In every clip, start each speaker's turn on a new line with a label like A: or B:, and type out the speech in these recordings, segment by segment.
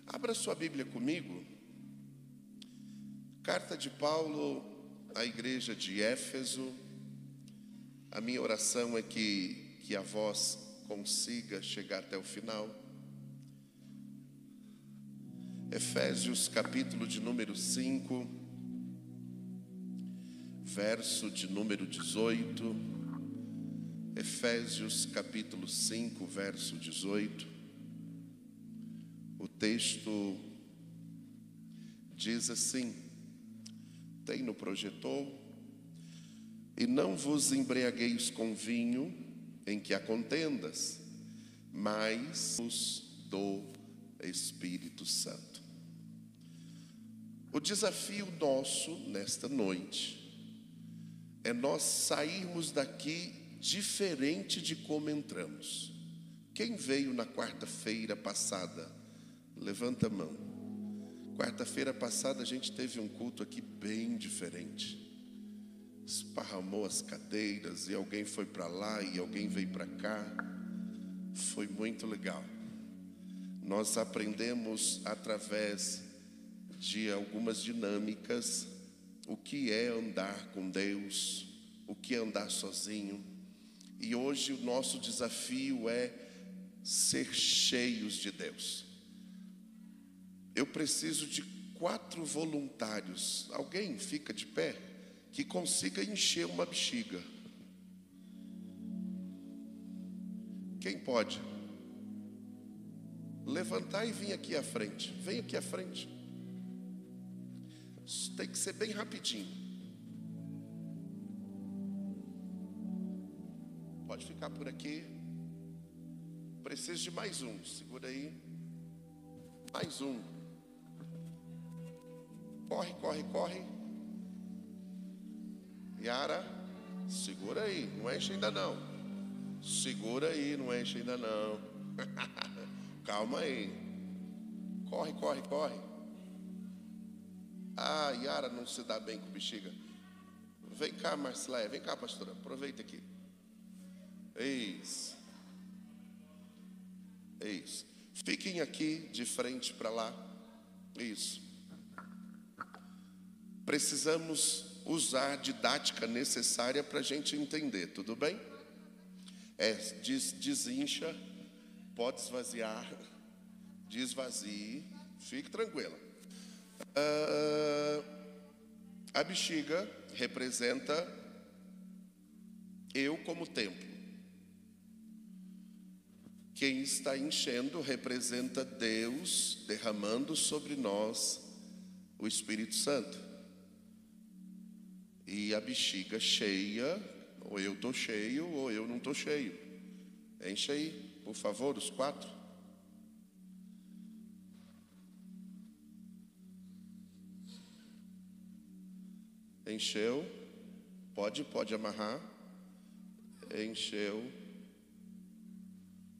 A: Abra sua Bíblia comigo. Carta de Paulo à igreja de Éfeso. A minha oração é que a voz consiga chegar até o final. Efésios, capítulo de número 5, verso de número 18. Efésios, capítulo 5, verso 18. O texto diz assim, tem no projetor: e não vos embriagueis com vinho em que há contendas, mas do Espírito Santo. O desafio nosso nesta noite é nós sairmos daqui diferente de como entramos. Quem veio na quarta-feira passada? Levanta a mão. Quarta-feira passada a gente teve um culto aqui bem diferente. Esparramou as cadeiras e alguém foi para lá e alguém veio para cá. Foi muito legal. Nós aprendemos através de algumas dinâmicas o que é andar com Deus, o que é andar sozinho. E hoje o nosso desafio é ser cheios de Deus. Eu preciso de 4 voluntários. Alguém fica de pé que consiga encher uma bexiga. Quem pode? Levantar e vir aqui à frente. Vem aqui à frente. Isso tem que ser bem rapidinho. Pode ficar por aqui. Preciso de mais um. Segura aí. Mais um. Corre, corre, corre. Yara, segura aí. Não enche ainda não. Segura aí, não enche ainda não. Calma aí. Corre, corre, corre. Ah, Yara não se dá bem com bexiga. Vem cá, Marceléia. Vem cá, pastora. Aproveita aqui. Isso. Isso. Fiquem aqui de frente para lá. Isso. Precisamos usar a didática necessária para a gente entender, tudo bem? Desincha, pode esvaziar, desvazie, fique tranquila. A bexiga representa eu como templo. Quem está enchendo representa Deus derramando sobre nós o Espírito Santo. E a bexiga cheia, ou eu estou cheio, ou eu não estou cheio. Enche aí, por favor, os 4. Encheu. Pode amarrar. Encheu.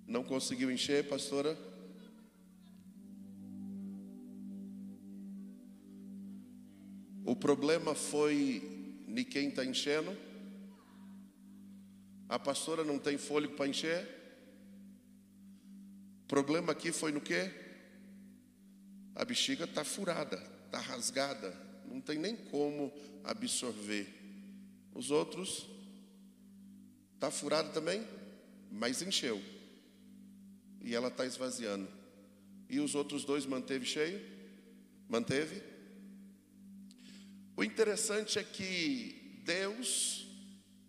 A: Não conseguiu encher, pastora? O problema foi de quem está enchendo? A pastora não tem fôlego para encher? O problema aqui foi no quê? A bexiga está furada, está rasgada, não tem nem como absorver. Os outros, está furada também, mas encheu. E ela está esvaziando. E os outros 2 manteve cheio? Manteve? O interessante é que Deus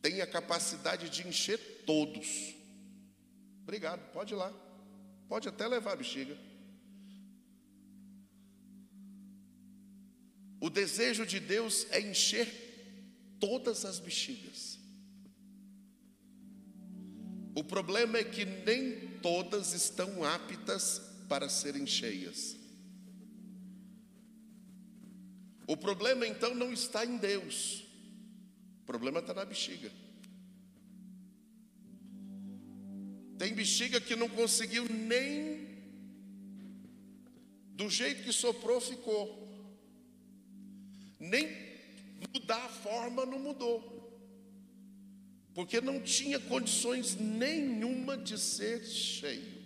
A: tem a capacidade de encher todos. Obrigado, pode ir lá. Pode até levar a bexiga. O desejo de Deus é encher todas as bexigas. O problema é que nem todas estão aptas para serem cheias. O problema então não está em Deus. O problema está na bexiga. Tem bexiga que não conseguiu nem do jeito que soprou ficou. Nem mudar a forma não mudou. Porque não tinha condições nenhuma de ser cheio.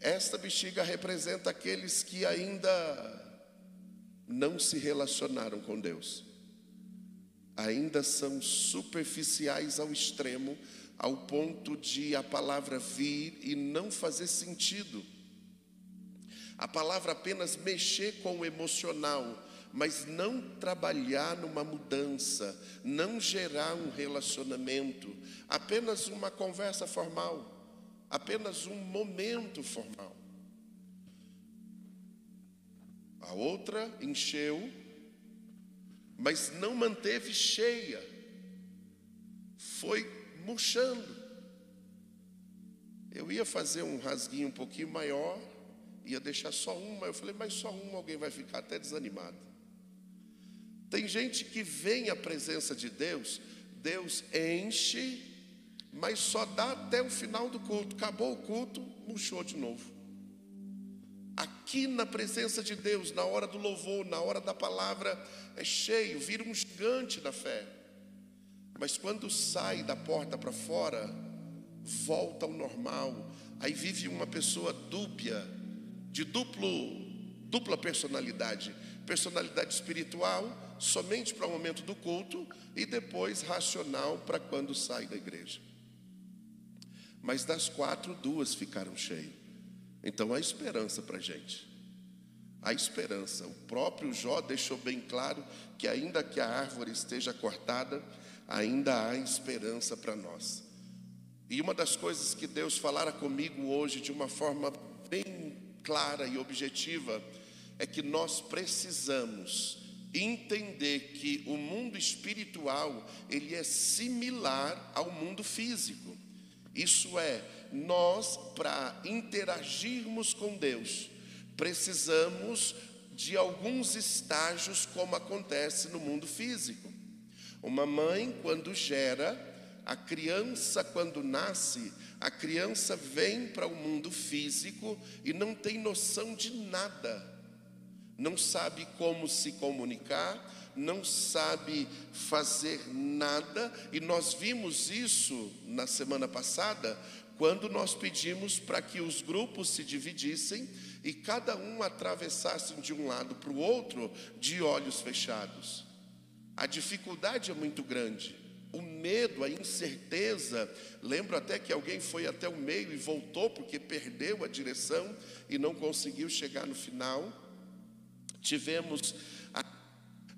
A: Esta bexiga representa aqueles que ainda não se relacionaram com Deus. Ainda são superficiais ao extremo, ao ponto de a palavra vir e não fazer sentido. A palavra apenas mexer com o emocional, mas não trabalhar numa mudança, não gerar um relacionamento, apenas uma conversa formal, apenas um momento formal. A outra encheu, mas não manteve cheia, foi murchando. Eu ia fazer um rasguinho um pouquinho maior, ia deixar só uma. Eu falei, mas só uma, alguém vai ficar até desanimado. Tem gente que vem à presença de Deus, Deus enche, mas só dá até o final do culto. Acabou o culto, murchou de novo. Aqui na presença de Deus, na hora do louvor, na hora da palavra, é cheio, vira um gigante da fé. Mas quando sai da porta para fora, volta ao normal. Aí vive uma pessoa dúbia, de dupla personalidade. Personalidade espiritual, somente para o momento do culto, e depois racional para quando sai da igreja. Mas das 4, 2 ficaram cheias. Então há esperança para a gente. Há esperança. O próprio Jó deixou bem claro que ainda que a árvore esteja cortada, ainda há esperança para nós. E uma das coisas que Deus falara comigo hoje de uma forma bem clara e objetiva é que nós precisamos entender que o mundo espiritual, ele é similar ao mundo físico. Isso é, nós, para interagirmos com Deus, precisamos de alguns estágios, como acontece no mundo físico. Uma mãe, quando gera, a criança, quando nasce, a criança vem para o mundo físico e não tem noção de nada. Não sabe como se comunicar, não sabe fazer nada. E nós vimos isso na semana passada, quando nós pedimos para que os grupos se dividissem e cada um atravessasse de um lado para o outro de olhos fechados. A dificuldade é muito grande, o medo, a incerteza. Lembro até que alguém foi até o meio e voltou porque perdeu a direção e não conseguiu chegar no final. Tivemos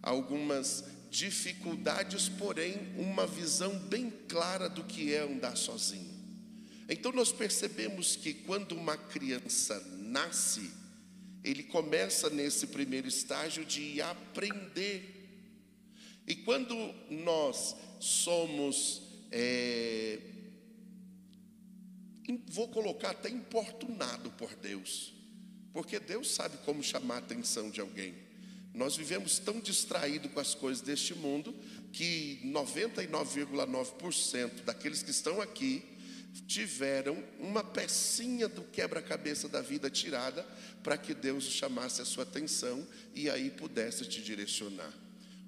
A: algumas dificuldades, porém uma visão bem clara do que é andar sozinho. Então nós percebemos que quando uma criança nasce, ele começa nesse primeiro estágio de aprender. E quando nós somos, vou colocar até importunado por Deus, porque Deus sabe como chamar a atenção de alguém. Nós vivemos tão distraídos com as coisas deste mundo que 99,9% daqueles que estão aqui tiveram uma pecinha do quebra-cabeça da vida tirada para que Deus chamasse a sua atenção e aí pudesse te direcionar.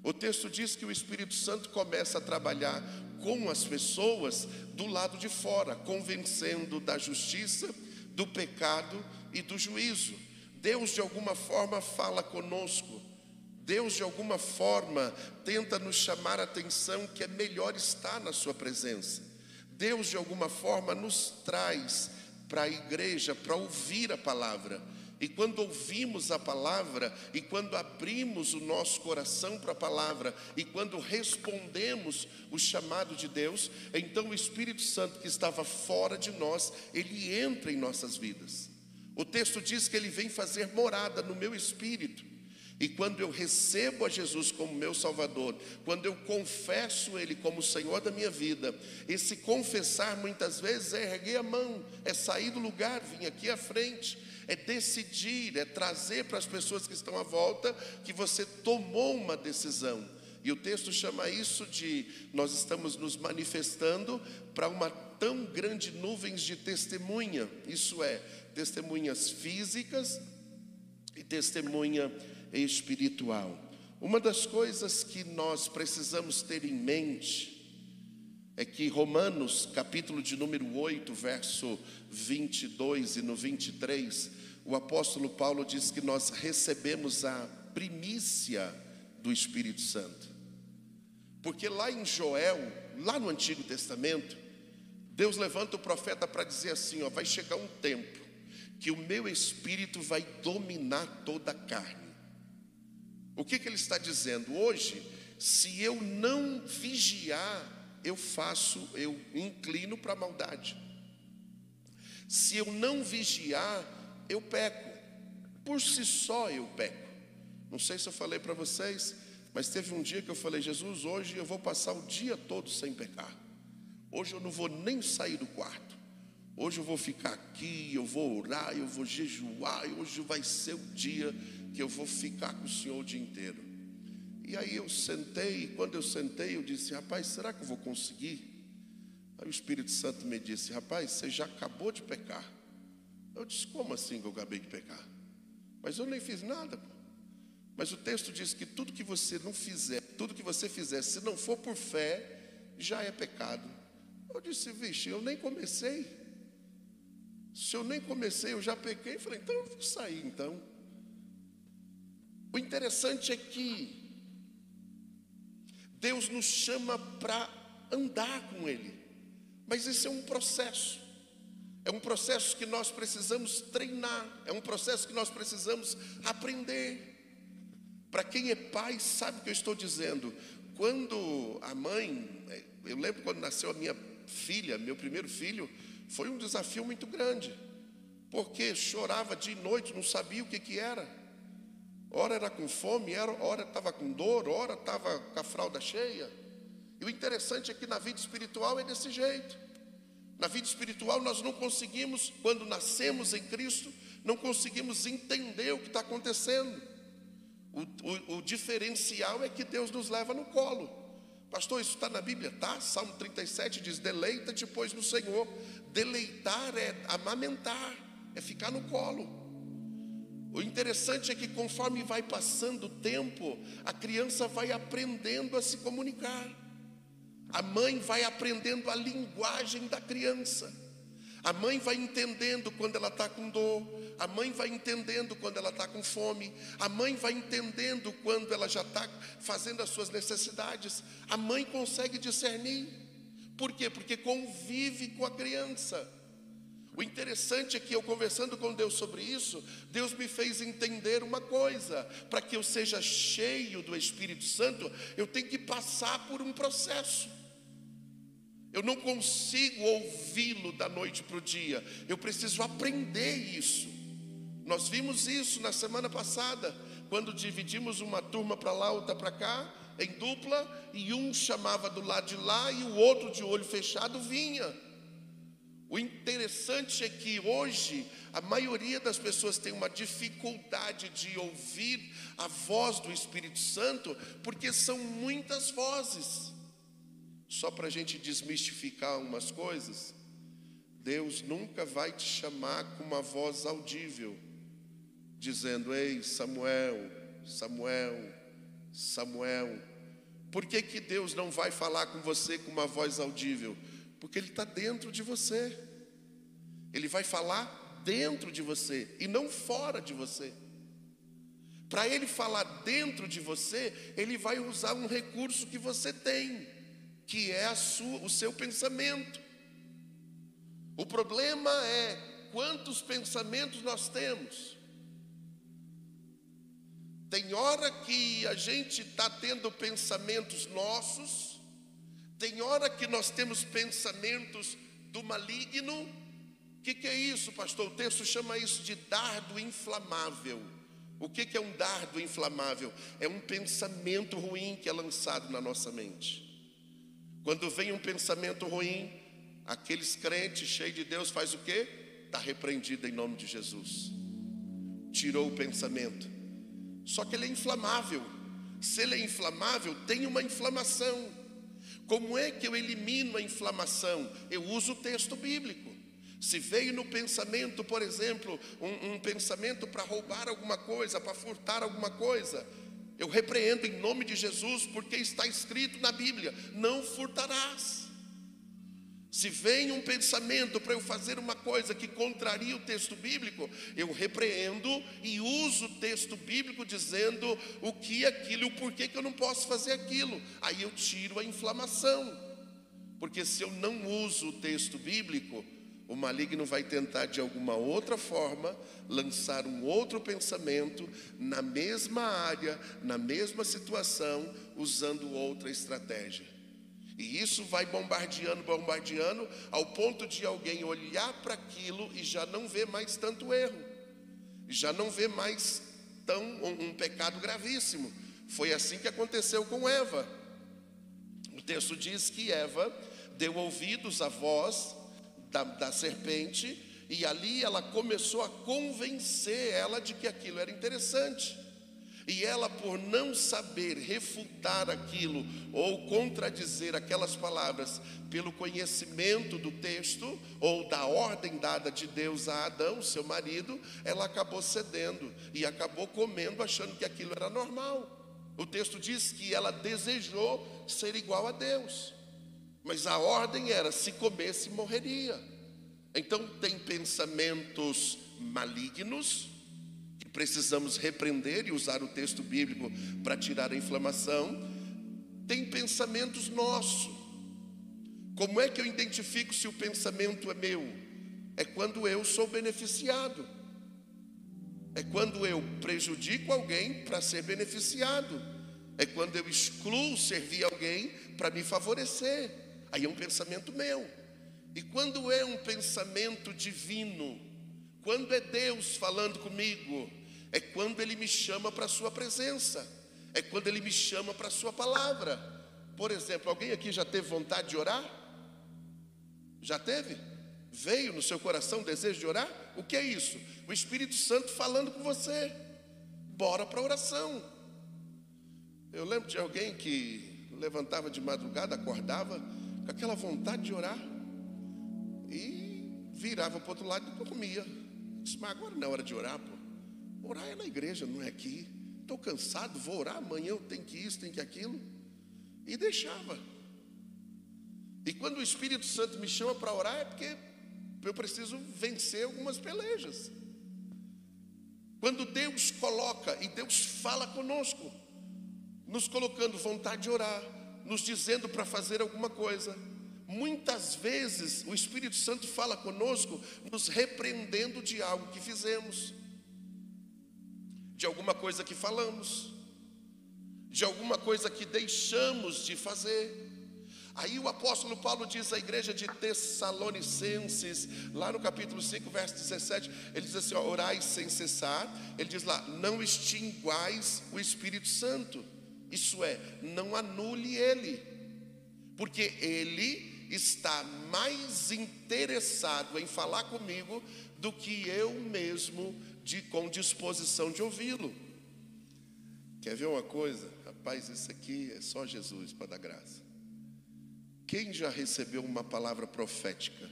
A: O texto diz que o Espírito Santo começa a trabalhar com as pessoas do lado de fora, convencendo da justiça, do pecado e do juízo. Deus de alguma forma fala conosco. Deus de alguma forma tenta nos chamar a atenção que é melhor estar na sua presença. Deus de alguma forma nos traz para a igreja para ouvir a palavra. E quando ouvimos a palavra, e quando abrimos o nosso coração para a palavra, e quando respondemos o chamado de Deus, então o Espírito Santo que estava fora de nós, ele entra em nossas vidas. O texto diz que ele vem fazer morada no meu espírito. E quando eu recebo a Jesus como meu Salvador, quando eu confesso Ele como o Senhor da minha vida, esse confessar muitas vezes é erguer a mão, é sair do lugar, vir aqui à frente, é decidir, é trazer para as pessoas que estão à volta que você tomou uma decisão. E o texto chama isso de, nós estamos nos manifestando para uma tão grande nuvem de testemunha, isso é, testemunhas físicas e testemunha espiritual. Uma das coisas que nós precisamos ter em mente é que Romanos, capítulo de número 8, verso 22 e no 23, o apóstolo Paulo diz que nós recebemos a primícia do Espírito Santo. Porque lá em Joel, lá no Antigo Testamento, Deus levanta o profeta para dizer assim, ó, vai chegar um tempo que o meu Espírito vai dominar toda a carne. O que ele está dizendo? Hoje, se eu não vigiar, eu inclino para a maldade. Se eu não vigiar, eu peco. Por si só eu peco. Não sei se eu falei para vocês, mas teve um dia que eu falei, Jesus, hoje eu vou passar o dia todo sem pecar. Hoje eu não vou nem sair do quarto. Hoje eu vou ficar aqui, eu vou orar, eu vou jejuar. Hoje vai ser o dia que eu vou ficar com o Senhor o dia inteiro. E aí eu sentei, e quando eu sentei, eu disse, rapaz, será que eu vou conseguir? Aí o Espírito Santo me disse, rapaz, você já acabou de pecar. Eu disse, como assim que eu acabei de pecar? Mas eu nem fiz nada, pô. Mas o texto diz que tudo que você não fizer, tudo que você fizer, se não for por fé, já é pecado. Eu disse, vixe, eu nem comecei. Se eu nem comecei, eu já pequei. Falei, então eu vou sair, então. O interessante é que Deus nos chama para andar com Ele. Mas esse é um processo. É um processo que nós precisamos treinar. É um processo que nós precisamos aprender. Para quem é pai, sabe o que eu estou dizendo. Quando a mãe, eu lembro quando nasceu a minha filha, meu primeiro filho, foi um desafio muito grande. Porque chorava dia e noite, não sabia o que era. Ora era com fome, ora estava com dor, ora estava com a fralda cheia. E o interessante é que na vida espiritual é desse jeito. Na vida espiritual nós não conseguimos, quando nascemos em Cristo, não conseguimos entender o que está acontecendo. O diferencial é que Deus nos leva no colo. Pastor, isso está na Bíblia? Tá? Salmo 37 diz, deleita-te, pois, no Senhor. Deleitar é amamentar, é ficar no colo. O interessante é que conforme vai passando o tempo, a criança vai aprendendo a se comunicar. A mãe vai aprendendo a linguagem da criança. A mãe vai entendendo quando ela está com dor. A mãe vai entendendo quando ela está com fome. A mãe vai entendendo quando ela já está fazendo as suas necessidades. A mãe consegue discernir. Por quê? Porque convive com a criança. O interessante é que eu conversando com Deus sobre isso, Deus me fez entender uma coisa. Para que eu seja cheio do Espírito Santo, eu tenho que passar por um processo. Eu não consigo ouvi-lo da noite para o dia. Eu preciso aprender isso. Nós vimos isso na semana passada, quando dividimos uma turma para lá, outra para cá, em dupla, e um chamava do lado de lá e o outro de olho fechado vinha. O interessante é que hoje a maioria das pessoas tem uma dificuldade de ouvir a voz do Espírito Santo, porque são muitas vozes. Só para a gente desmistificar umas coisas, Deus nunca vai te chamar com uma voz audível, dizendo, ei Samuel, Samuel, Samuel. Por que Deus não vai falar com você com uma voz audível? Porque Ele está dentro de você. Ele vai falar dentro de você e não fora de você. Para Ele falar dentro de você, Ele vai usar um recurso que você tem, que é o seu pensamento. O problema é quantos pensamentos nós temos. Tem hora que a gente está tendo pensamentos nossos, tem hora que nós temos pensamentos do maligno. O que é isso, pastor? O texto chama isso de dardo inflamável. O que é um dardo inflamável? É um pensamento ruim que é lançado na nossa mente. Quando vem um pensamento ruim, aqueles crentes cheios de Deus faz o quê? Está repreendido em nome de Jesus. Tirou o pensamento. Só que ele é inflamável. Se ele é inflamável, tem uma inflamação. Como é que eu elimino a inflamação? Eu uso o texto bíblico. Se veio no pensamento, por exemplo, um pensamento para roubar alguma coisa, para furtar alguma coisa, eu repreendo em nome de Jesus, porque está escrito na Bíblia, não furtarás. Se vem um pensamento para eu fazer uma coisa que contraria o texto bíblico, eu repreendo e uso o texto bíblico dizendo o que é aquilo e o porquê que eu não posso fazer aquilo. Aí eu tiro a inflamação. Porque se eu não uso o texto bíblico, o maligno vai tentar de alguma outra forma lançar um outro pensamento na mesma área, na mesma situação, usando outra estratégia. E isso vai bombardeando, ao ponto de alguém olhar para aquilo e já não ver mais tanto erro, já não ver mais um pecado gravíssimo. Foi assim que aconteceu com Eva. O texto diz que Eva deu ouvidos à voz da serpente, e ali ela começou a convencer ela de que aquilo era interessante. E ela, por não saber refutar aquilo ou contradizer aquelas palavras pelo conhecimento do texto ou da ordem dada de Deus a Adão, seu marido, ela acabou cedendo e acabou comendo, achando que aquilo era normal. O texto diz que ela desejou ser igual a Deus, mas a ordem era: se comesse, morreria. Então tem pensamentos malignos, precisamos repreender e usar o texto bíblico para tirar a inflamação. Tem pensamentos nossos. Como é que eu identifico se o pensamento é meu? É quando eu sou beneficiado. É quando eu prejudico alguém para ser beneficiado. É quando eu excluo servir alguém para me favorecer. Aí é um pensamento meu. E quando é um pensamento divino, quando é Deus falando comigo, é quando Ele me chama para a sua presença, é quando Ele me chama para a sua palavra. Por exemplo, alguém aqui já teve vontade de orar? Já teve? Veio no seu coração o desejo de orar? O que é isso? O Espírito Santo falando com você. Bora para a oração. Eu lembro de alguém que levantava de madrugada, acordava com aquela vontade de orar e virava para o outro lado e dormia. Disse: mas agora não é hora de orar, pô. Orar é na igreja, não é aqui. Estou cansado, vou orar amanhã, eu tenho que isso, tenho que aquilo. E deixava. E quando o Espírito Santo me chama para orar, é porque eu preciso vencer algumas pelejas. Quando Deus coloca e Deus fala conosco, nos colocando vontade de orar, nos dizendo para fazer alguma coisa, muitas vezes o Espírito Santo fala conosco, nos repreendendo de algo que fizemos, de alguma coisa que falamos, de alguma coisa que deixamos de fazer. Aí o apóstolo Paulo diz à igreja de Tessalonicenses, lá no capítulo 5, verso 17, ele diz assim: ó, orai sem cessar. Ele diz lá: não extinguais o Espírito Santo. Isso é, não anule ele, porque ele está mais interessado em falar comigo do que eu mesmo com disposição de ouvi-lo. Quer ver uma coisa? Rapaz, isso aqui é só Jesus para dar graça. Quem já recebeu uma palavra profética?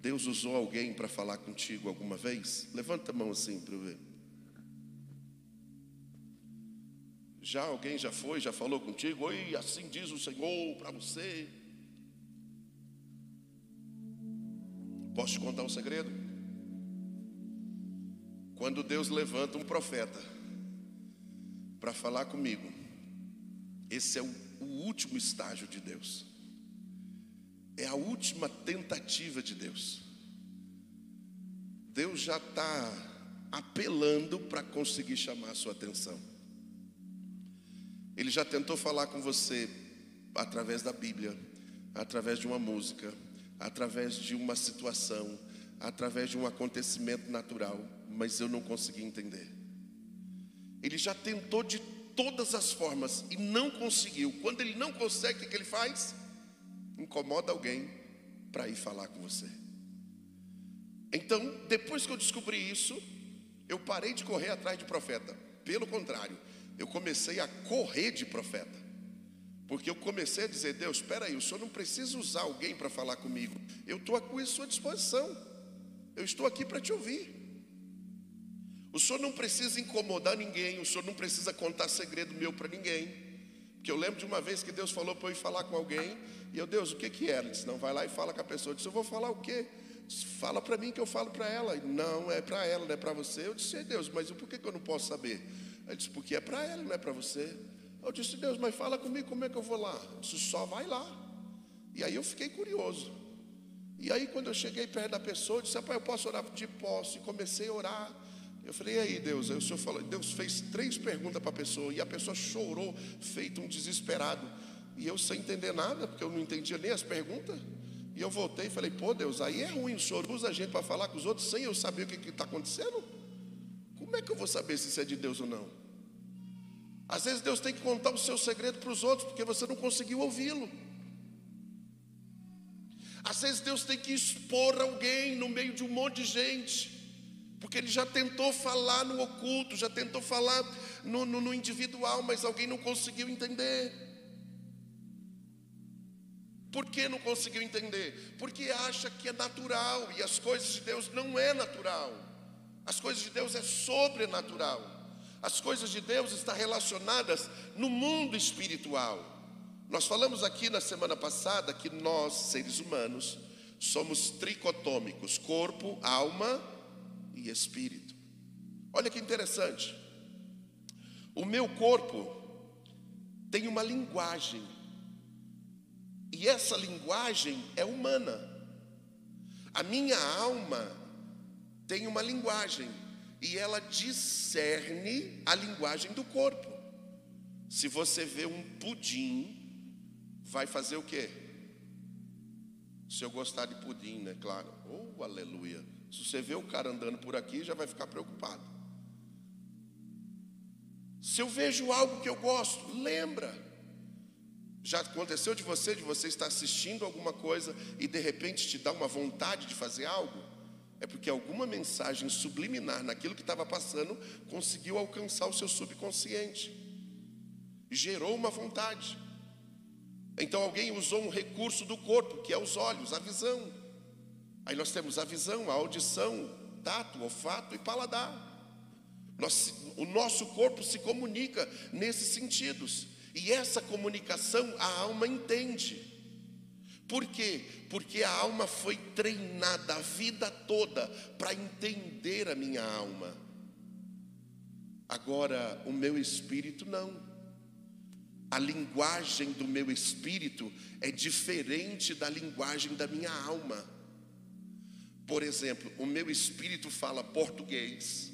A: Deus usou alguém para falar contigo alguma vez? Levanta a mão assim para eu ver. Já alguém já falou contigo? Oi, assim diz o Senhor para você. Posso te contar um segredo? Quando Deus levanta um profeta para falar comigo, esse é o último estágio de Deus. É a última tentativa de Deus. Deus já está apelando para conseguir chamar a sua atenção. Ele já tentou falar com você através da Bíblia, através de uma música, através de uma situação, através de um acontecimento natural, mas eu não consegui entender. Ele já tentou de todas as formas e não conseguiu. Quando ele não consegue, o que ele faz? Incomoda alguém para ir falar com você. Então, depois que eu descobri isso, eu parei de correr atrás de profeta. Pelo contrário, eu comecei a correr de profeta. Porque eu comecei a dizer: Deus, espera aí, o Senhor não precisa usar alguém para falar comigo. Eu estou aqui à sua disposição. Eu estou aqui para te ouvir. O Senhor não precisa incomodar ninguém. O Senhor não precisa contar segredo meu para ninguém. Porque eu lembro de uma vez que Deus falou para eu ir falar com alguém, E eu, Deus, o que que era? Ele disse, não, vai lá e fala com a pessoa. Eu disse, eu vou falar o quê? Disse, fala para mim que eu falo para ela. Não, é para ela, não é para você. Eu disse, Deus, mas por que eu não posso saber? Ele disse, porque é para ela, não é para você. Eu disse, Deus, mas fala comigo, como é que eu vou lá? Eu disse, só vai lá. E aí eu fiquei curioso. E aí quando eu cheguei perto da pessoa, eu disse, pai, eu posso orar? De posso. E comecei a orar. Eu falei, e aí Deus? Aí o Senhor falou, Deus fez 3 perguntas para a pessoa. E a pessoa chorou, feito um desesperado. E eu sem entender nada, porque eu não entendia nem as perguntas. E eu voltei e falei, pô Deus, aí é ruim, o Senhor usa a gente para falar com os outros sem eu saber o que está acontecendo? Como é que eu vou saber se isso é de Deus ou não? Às vezes Deus tem que contar o seu segredo para os outros, porque você não conseguiu ouvi-lo. Às vezes Deus tem que expor alguém no meio de um monte de gente, porque Ele já tentou falar no oculto, já tentou falar no individual, mas alguém não conseguiu entender. Por que não conseguiu entender? Porque acha que é natural, e as coisas de Deus não é natural. As coisas de Deus é sobrenatural. As coisas de Deus estão relacionadas no mundo espiritual. Nós falamos aqui na semana passada que nós, seres humanos, somos tricotômicos, corpo, alma e espírito. Olha que interessante. O meu corpo tem uma linguagem, e essa linguagem é humana. A minha alma tem uma linguagem, e ela discerne a linguagem do corpo. Se você vê um pudim, vai fazer o quê? Se eu gostar de pudim, né? Claro. Oh, aleluia. Se você vê o cara andando por aqui, já vai ficar preocupado. Se eu vejo algo que eu gosto, lembra. Já aconteceu de você estar assistindo alguma coisa e de repente te dá uma vontade de fazer algo? É porque alguma mensagem subliminar naquilo que estava passando conseguiu alcançar o seu subconsciente e gerou uma vontade. Então alguém usou um recurso do corpo, que é os olhos, a visão. Aí nós temos a visão, a audição, tato, olfato e paladar. O nosso corpo se comunica nesses sentidos. E essa comunicação a alma entende. Por quê? Porque a alma foi treinada a vida toda para entender a minha alma. Agora, o meu espírito não. A linguagem do meu espírito é diferente da linguagem da minha alma. Por exemplo, o meu espírito fala português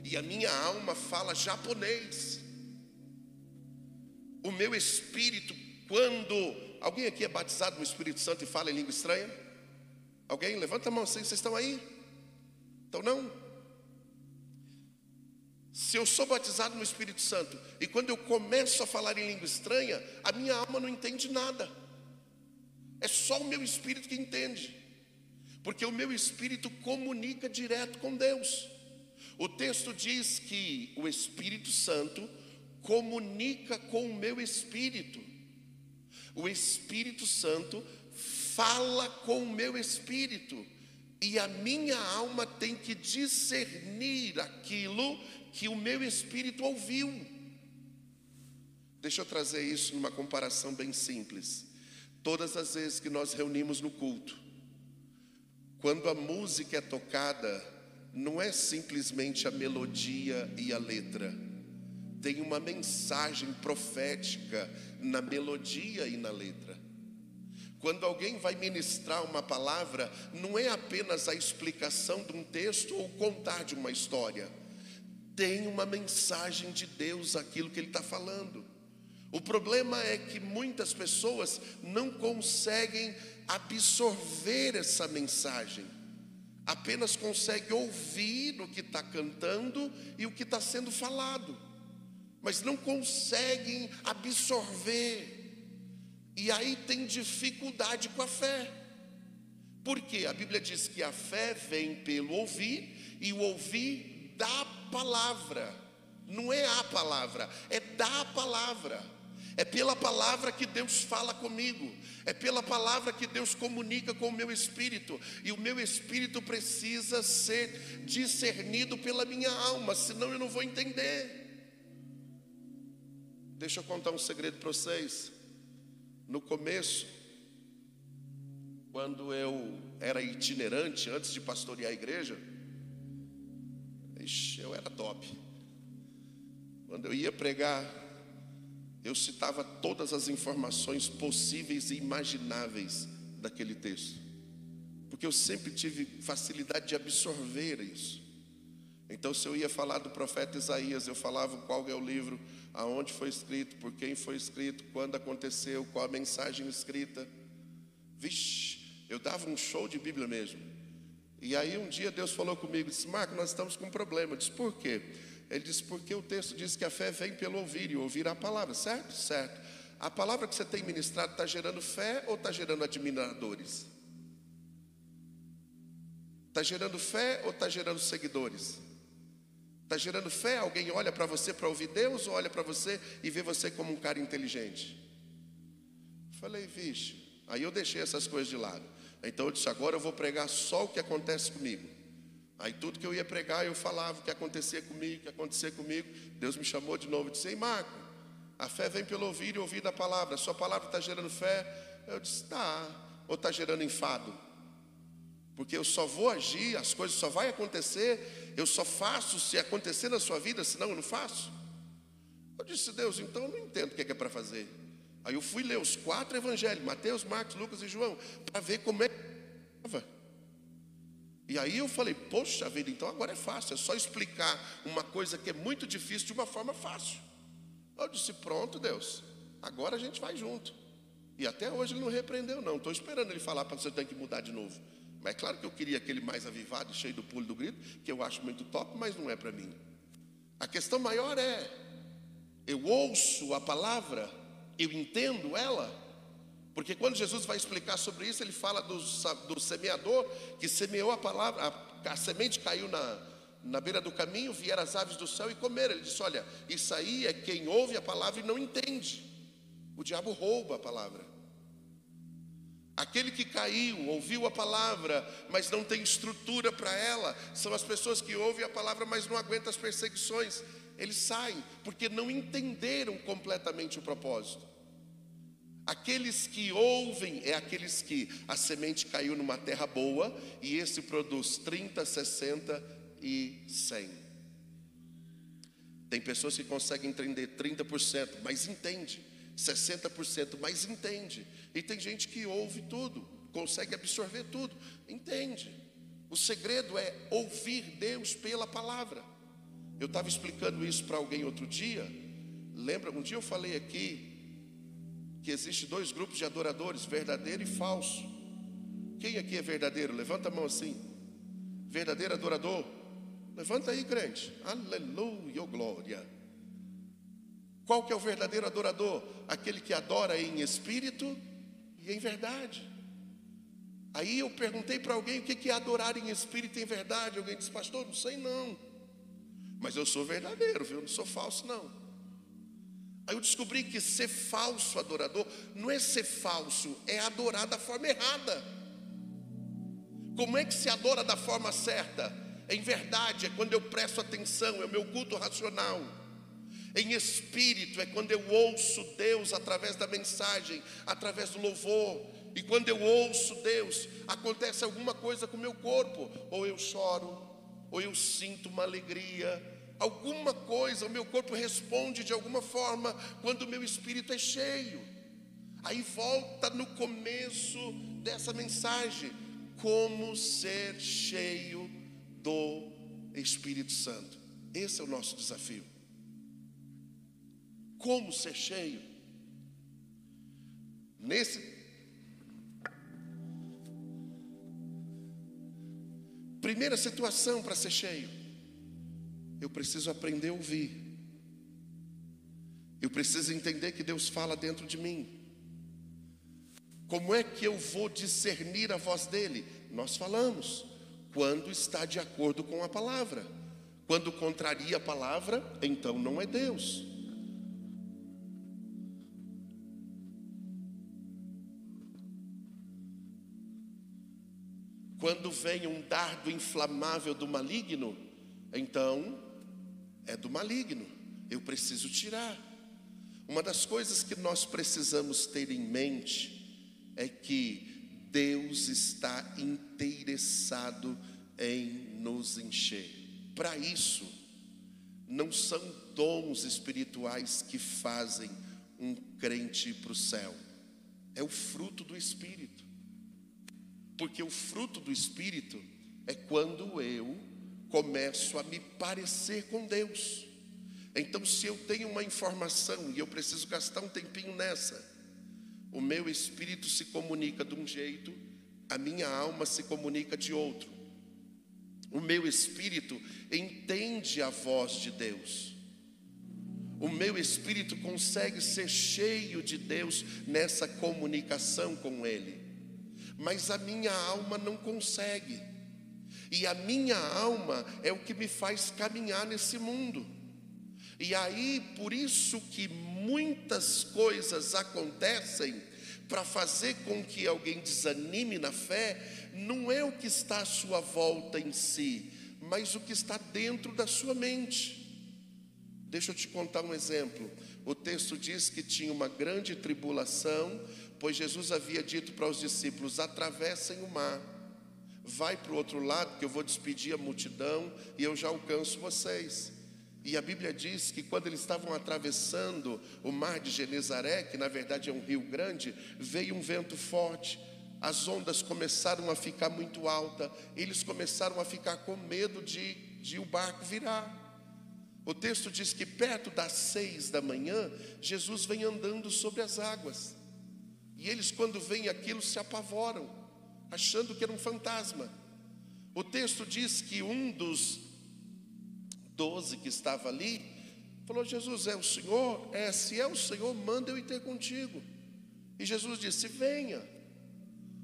A: e a minha alma fala japonês. O meu espírito, quando... Alguém aqui é batizado no Espírito Santo e fala em língua estranha? Alguém? Levanta a mão, vocês estão aí? Então não? Se eu sou batizado no Espírito Santo e quando eu começo a falar em língua estranha, a minha alma não entende nada. É só o meu espírito que entende. Porque o meu espírito comunica direto com Deus. O texto diz que o Espírito Santo comunica com o meu espírito. O Espírito Santo fala com o meu espírito. E a minha alma tem que discernir aquilo que o meu espírito ouviu. Deixa eu trazer isso numa comparação bem simples. Todas as vezes que nós reunimos no culto, quando a música é tocada, não é simplesmente a melodia e a letra. Tem uma mensagem profética na melodia e na letra. Quando alguém vai ministrar uma palavra, não é apenas a explicação de um texto ou contar de uma história. Tem uma mensagem de Deus aquilo que ele está falando. O problema é que muitas pessoas não conseguem absorver essa mensagem. Apenas conseguem ouvir o que está cantando e o que está sendo falado, mas não conseguem absorver. E aí tem dificuldade com a fé. Por quê? A Bíblia diz que a fé vem pelo ouvir, e o ouvir da palavra. Não é a palavra, é da palavra. É pela palavra que Deus fala comigo. É pela palavra que Deus comunica com o meu espírito. E o meu espírito precisa ser discernido pela minha alma, senão eu não vou entender. Deixa eu contar um segredo para vocês. No começo, Quando eu era itinerante, antes de pastorear a igreja, eu era top. Quando eu ia pregar, eu citava todas as informações possíveis e imagináveis daquele texto, porque eu sempre tive facilidade de absorver isso. Então, se eu ia falar do profeta Isaías, eu falava qual é o livro, aonde foi escrito, por quem foi escrito, quando aconteceu, qual a mensagem escrita. Vixe, eu dava um show de Bíblia mesmo. E aí um dia Deus falou comigo, disse: Marco, nós estamos com um problema. Eu disse: por quê? Ele disse: porque o texto diz que a fé vem pelo ouvir, e ouvir a palavra. Certo? Certo. A palavra que você tem ministrado está gerando fé ou está gerando admiradores? Está gerando fé ou está gerando seguidores? Está gerando fé? Alguém olha para você para ouvir Deus, ou olha para você e vê você como um cara inteligente? Falei: vixe. Aí eu deixei essas coisas de lado. Então eu disse: agora eu vou pregar só o que acontece comigo. Aí tudo que eu ia pregar, eu falava o que acontecia comigo, o que acontecia comigo. Deus me chamou de novo e disse: ei, Marco, a fé vem pelo ouvir e ouvir da palavra. A sua palavra está gerando fé? Eu disse: tá. Ou está gerando enfado? Porque eu só vou agir, as coisas só vai acontecer, eu só faço se acontecer na sua vida, senão eu não faço. Eu disse: Deus, então eu não entendo o que é para fazer. Aí eu fui ler os 4 evangelhos, Mateus, Marcos, Lucas e João, para ver como é que estava. E aí eu falei: poxa vida, então agora é fácil, é só explicar uma coisa que é muito difícil de uma forma fácil. Eu disse: pronto, Deus, agora a gente vai junto. E até hoje ele não repreendeu não, estou esperando ele falar para você ter que mudar de novo. Mas é claro que eu queria aquele mais avivado, cheio do pulo e do grito, que eu acho muito top, mas não é para mim. A questão maior é, eu ouço a palavra, eu entendo ela. Porque quando Jesus vai explicar sobre isso, ele fala do semeador que semeou a palavra, a semente caiu na beira do caminho, vieram as aves do céu e comeram. Ele disse: olha, isso aí é quem ouve a palavra e não entende. O diabo rouba a palavra. Aquele que caiu, ouviu a palavra, mas não tem estrutura para ela, são as pessoas que ouvem a palavra, mas não aguentam as perseguições. Eles saem, porque não entenderam completamente o propósito. Aqueles que ouvem é aqueles que a semente caiu numa terra boa, e esse produz 30, 60 e 100. Tem pessoas que conseguem entender 30%, mas entende, 60%, mas entende. E tem gente que ouve tudo, consegue absorver tudo, entende. O segredo é ouvir Deus pela palavra. Eu estava explicando isso para alguém outro dia. Lembra, um dia eu falei aqui que existe 2 grupos de adoradores, verdadeiro e falso. Quem aqui é verdadeiro? Levanta a mão assim. Verdadeiro adorador? Levanta aí, crente. Aleluia, glória. Qual que é o verdadeiro adorador? Aquele que adora em espírito e em verdade. Aí eu perguntei para alguém o que é adorar em espírito e em verdade. Alguém disse: pastor, não sei não, mas eu sou verdadeiro, viu? Não sou falso não. Aí eu descobri que ser falso adorador não é ser falso, é adorar da forma errada. Como é que se adora da forma certa? Em verdade é quando eu presto atenção, é o meu culto racional. Em espírito é quando eu ouço Deus através da mensagem, através do louvor. E quando eu ouço Deus, acontece alguma coisa com o meu corpo. Ou eu choro, ou eu sinto uma alegria, alguma coisa, o meu corpo responde de alguma forma quando o meu espírito é cheio. Aí volta no começo dessa mensagem: como ser cheio do Espírito Santo. Esse é o nosso desafio. Como ser cheio? Primeira situação para ser cheio: eu preciso aprender a ouvir. Eu preciso entender que Deus fala dentro de mim. Como é que eu vou discernir a voz dele? Nós falamos, quando está de acordo com a palavra. Quando contraria a palavra, então não é Deus. Quando vem um dardo inflamável do maligno, então é do maligno, eu preciso tirar. Uma das coisas que nós precisamos ter em mente é que Deus está interessado em nos encher. Para isso, não são dons espirituais que fazem um crente ir para o céu. É o fruto do Espírito. Porque o fruto do Espírito é quando eu começo a me parecer com Deus. Então, se eu tenho uma informação e eu preciso gastar um tempinho nessa, o meu espírito se comunica de um jeito, a minha alma se comunica de outro. O meu espírito entende a voz de Deus. O meu espírito consegue ser cheio de Deus nessa comunicação com Ele. Mas a minha alma não consegue. E a minha alma é o que me faz caminhar nesse mundo. E aí, por isso que muitas coisas acontecem para fazer com que alguém desanime na fé, não é o que está à sua volta em si, mas o que está dentro da sua mente. Deixa eu te contar um exemplo. O texto diz que tinha uma grande tribulação, pois Jesus havia dito para os discípulos: atravessem o mar, vai para o outro lado, que eu vou despedir a multidão e eu já alcanço vocês. E a Bíblia diz que quando eles estavam atravessando o mar de Genezaré, que na verdade é um rio grande, veio um vento forte, as ondas começaram a ficar muito altas, eles começaram a ficar com medo de o barco virar. O texto diz que perto das 6 da manhã, Jesus vem andando sobre as águas. E eles, quando veem aquilo, se apavoram, achando que era um fantasma. O texto diz que um dos 12 que estava ali falou: Jesus, é o Senhor? Se é o Senhor, manda eu ir ter contigo. E Jesus disse: venha.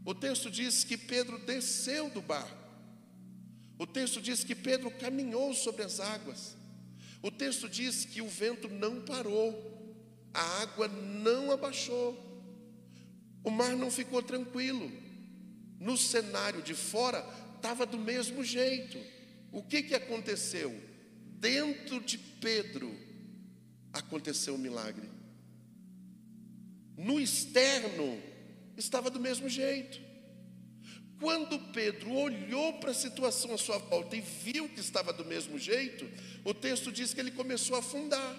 A: O texto diz que Pedro desceu do barco. O texto diz que Pedro caminhou sobre as águas. O texto diz que o vento não parou, a água não abaixou, o mar não ficou tranquilo. No cenário de fora estava do mesmo jeito. O que aconteceu? Dentro de Pedro aconteceu um milagre. No externo estava do mesmo jeito. Quando Pedro olhou para a situação à sua volta e viu que estava do mesmo jeito, o texto diz que ele começou a afundar.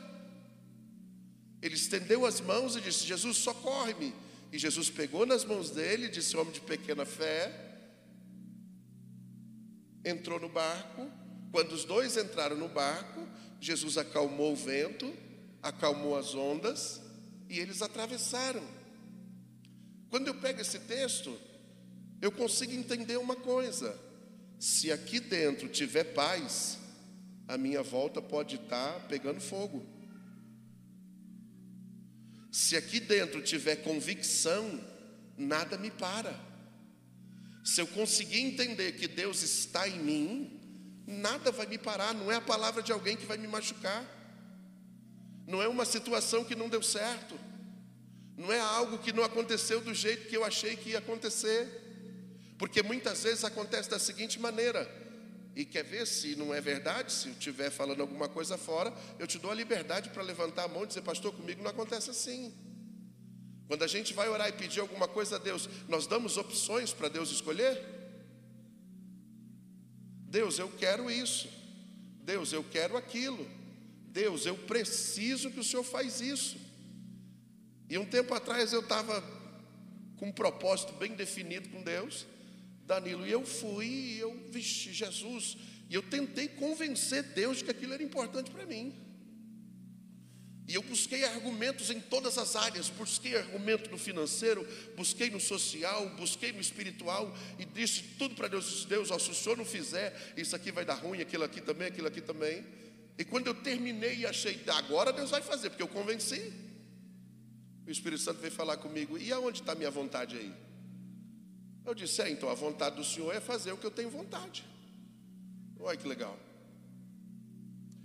A: Ele estendeu as mãos e disse: Jesus, socorre-me. E Jesus pegou nas mãos dele e disse: homem de pequena fé. Entrou no barco. Quando os dois entraram no barco, Jesus acalmou o vento, acalmou as ondas e eles atravessaram. Quando eu pego esse texto, eu consigo entender uma coisa: se aqui dentro tiver paz, a minha volta pode estar pegando fogo. Se aqui dentro tiver convicção, nada me para. Se eu conseguir entender que Deus está em mim, nada vai me parar. Não é a palavra de alguém que vai me machucar, não é uma situação que não deu certo, não é algo que não aconteceu do jeito que eu achei que ia acontecer. Porque muitas vezes acontece da seguinte maneira, e quer ver se não é verdade? Se eu estiver falando alguma coisa fora, eu te dou a liberdade para levantar a mão e dizer: pastor, comigo não acontece assim. Quando a gente vai orar e pedir alguma coisa a Deus, nós damos opções para Deus escolher. Deus, eu quero isso. Deus, eu quero aquilo. Deus, eu preciso que o Senhor faz isso. E um tempo atrás eu estava com um propósito bem definido com Deus, Danilo, e eu fui, e eu, vixe, Jesus, e eu tentei convencer Deus de que aquilo era importante para mim. E eu busquei argumentos em todas as áreas, busquei argumento no financeiro, busquei no social, busquei no espiritual, e disse tudo para Deus. Disse: Deus, ó, se o Senhor não fizer, isso aqui vai dar ruim, aquilo aqui também. E quando eu terminei e achei, agora Deus vai fazer, porque eu convenci, o Espírito Santo veio falar comigo: e aonde está a minha vontade aí? Eu disse: então a vontade do Senhor é fazer o que eu tenho vontade. Olha que legal.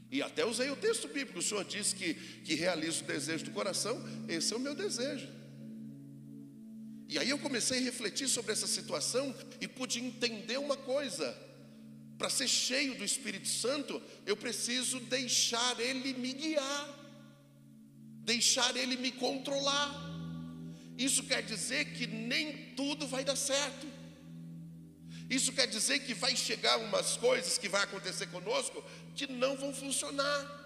A: E até usei o texto bíblico. O Senhor disse que realiza o desejo do coração. Esse é o meu desejo. E aí eu comecei a refletir sobre essa situação e pude entender uma coisa: para ser cheio do Espírito Santo, eu preciso deixar Ele me guiar, deixar Ele me controlar. Isso quer dizer que nem tudo vai dar certo. Isso quer dizer que vai chegar umas coisas que vai acontecer conosco que não vão funcionar.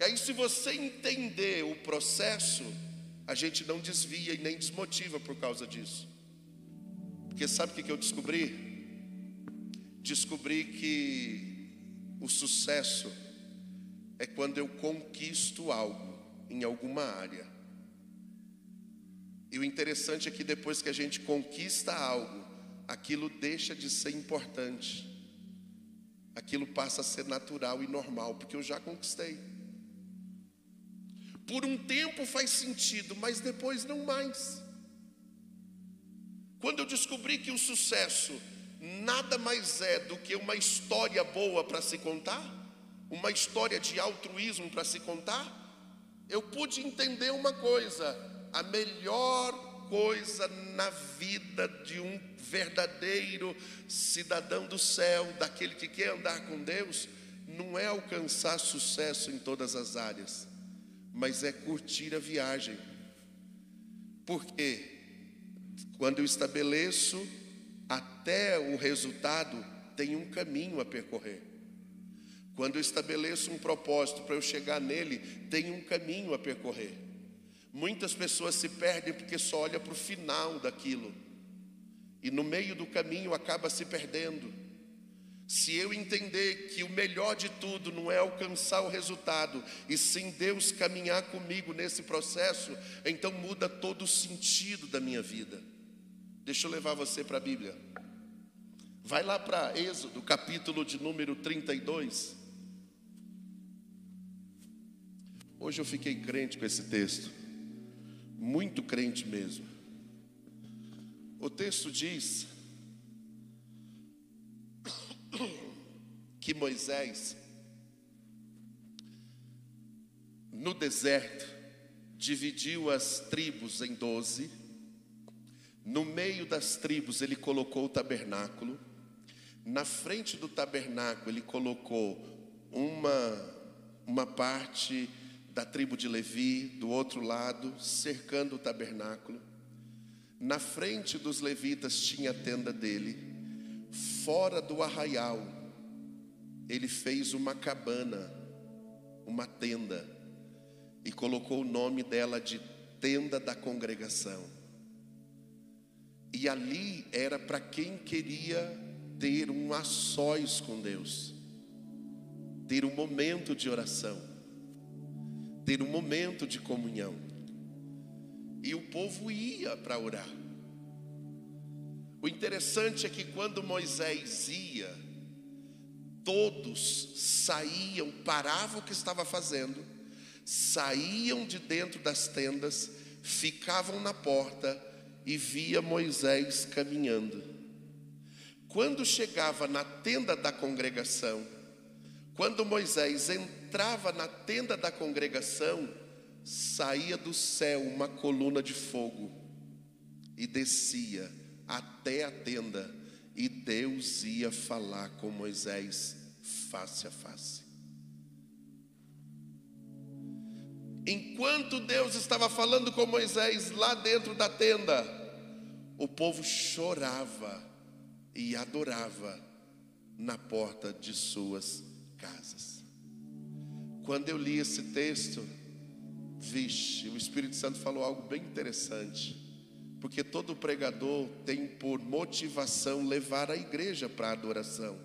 A: E aí, se você entender o processo, a gente não desvia e nem desmotiva por causa disso. Porque sabe o que eu descobri? Descobri que o sucesso é quando eu conquisto algo em alguma área. E o interessante é que depois que a gente conquista algo, aquilo deixa de ser importante. Aquilo passa a ser natural e normal, porque eu já conquistei. Por um tempo faz sentido, mas depois não mais. Quando eu descobri que o sucesso nada mais é do que uma história boa para se contar, uma história de altruísmo para se contar, eu pude entender uma coisa: a melhor coisa na vida de um verdadeiro cidadão do céu, daquele que quer andar com Deus, não é alcançar sucesso em todas as áreas, mas é curtir a viagem. Porque quando eu estabeleço até o resultado, tem um caminho a percorrer. Quando eu estabeleço um propósito para eu chegar nele, tem um caminho a percorrer. Muitas pessoas se perdem porque só olham para o final daquilo, e no meio do caminho acaba se perdendo. Se eu entender que o melhor de tudo não é alcançar o resultado, e sim Deus caminhar comigo nesse processo, então muda todo o sentido da minha vida. Deixa eu levar você para a Bíblia. Vai lá para Êxodo, capítulo de número 32. Hoje eu fiquei crente com esse texto, muito crente mesmo. O texto diz que Moisés, no deserto, dividiu as tribos em 12. No meio das tribos ele colocou o tabernáculo. Na frente do tabernáculo ele colocou uma parte da tribo de Levi, do outro lado, cercando o tabernáculo. Na frente dos levitas tinha a tenda dele. Fora do arraial, ele fez uma cabana, uma tenda, e colocou o nome dela de tenda da congregação. E ali era para quem queria ter um a sós com Deus, ter um momento de oração, ter um momento de comunhão. E o povo ia para orar. O interessante é que quando Moisés ia, todos saíam, paravam o que estava fazendo, saíam de dentro das tendas, ficavam na porta e via Moisés caminhando. Quando chegava na tenda da congregação, quando Moisés entrava na tenda da congregação, saía do céu uma coluna de fogo e descia até a tenda, e Deus ia falar com Moisés face a face. Enquanto Deus estava falando com Moisés lá dentro da tenda, o povo chorava e adorava na porta de suas casas. Quando eu li esse texto, vixe, o Espírito Santo falou algo bem interessante. Porque todo pregador tem por motivação levar a igreja para a adoração.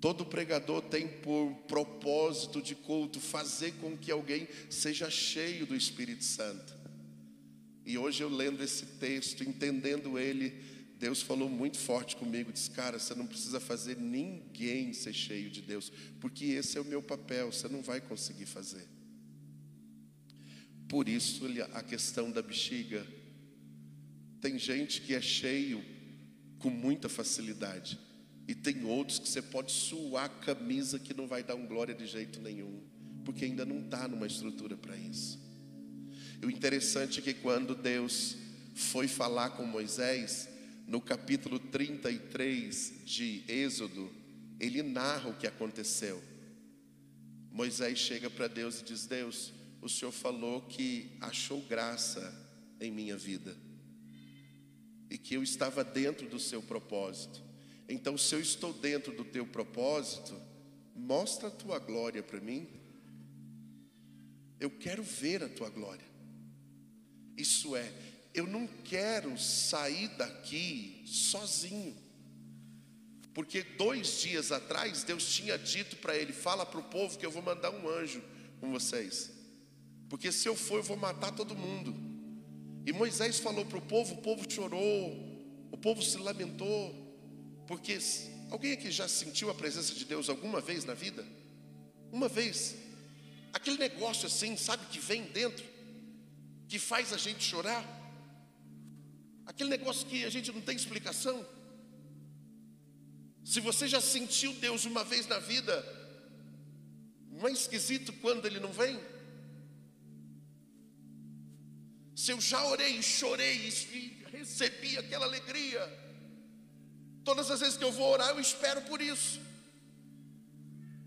A: Todo pregador tem por propósito de culto fazer com que alguém seja cheio do Espírito Santo. E hoje eu lendo esse texto, entendendo ele, Deus falou muito forte comigo. Disse: cara, você não precisa fazer ninguém ser cheio de Deus, porque esse é o meu papel, você não vai conseguir fazer. Por isso a questão da bexiga. Tem gente que é cheio com muita facilidade, e tem outros que você pode suar a camisa que não vai dar um glória de jeito nenhum, porque ainda não está numa estrutura para isso. E o interessante é que quando Deus foi falar com Moisés, no capítulo 33 de Êxodo, ele narra o que aconteceu. Moisés chega para Deus e diz: Deus, o Senhor falou que achou graça em minha vida e que eu estava dentro do seu propósito. Então, se eu estou dentro do teu propósito, mostra a tua glória para mim. Eu quero ver a tua glória. Isso é, eu não quero sair daqui sozinho. Porque 2 dias atrás, Deus tinha dito para ele: fala para o povo que eu vou mandar um anjo com vocês. Porque se eu for, eu vou matar todo mundo. E Moisés falou para o povo chorou, o povo se lamentou. Porque alguém aqui já sentiu a presença de Deus alguma vez na vida? Uma vez. Aquele negócio assim, sabe, que vem dentro, que faz a gente chorar. Aquele negócio que a gente não tem explicação. Se você já sentiu Deus uma vez na vida, não é esquisito quando Ele não vem? Se eu já orei e chorei e recebi aquela alegria, todas as vezes que eu vou orar, eu espero por isso.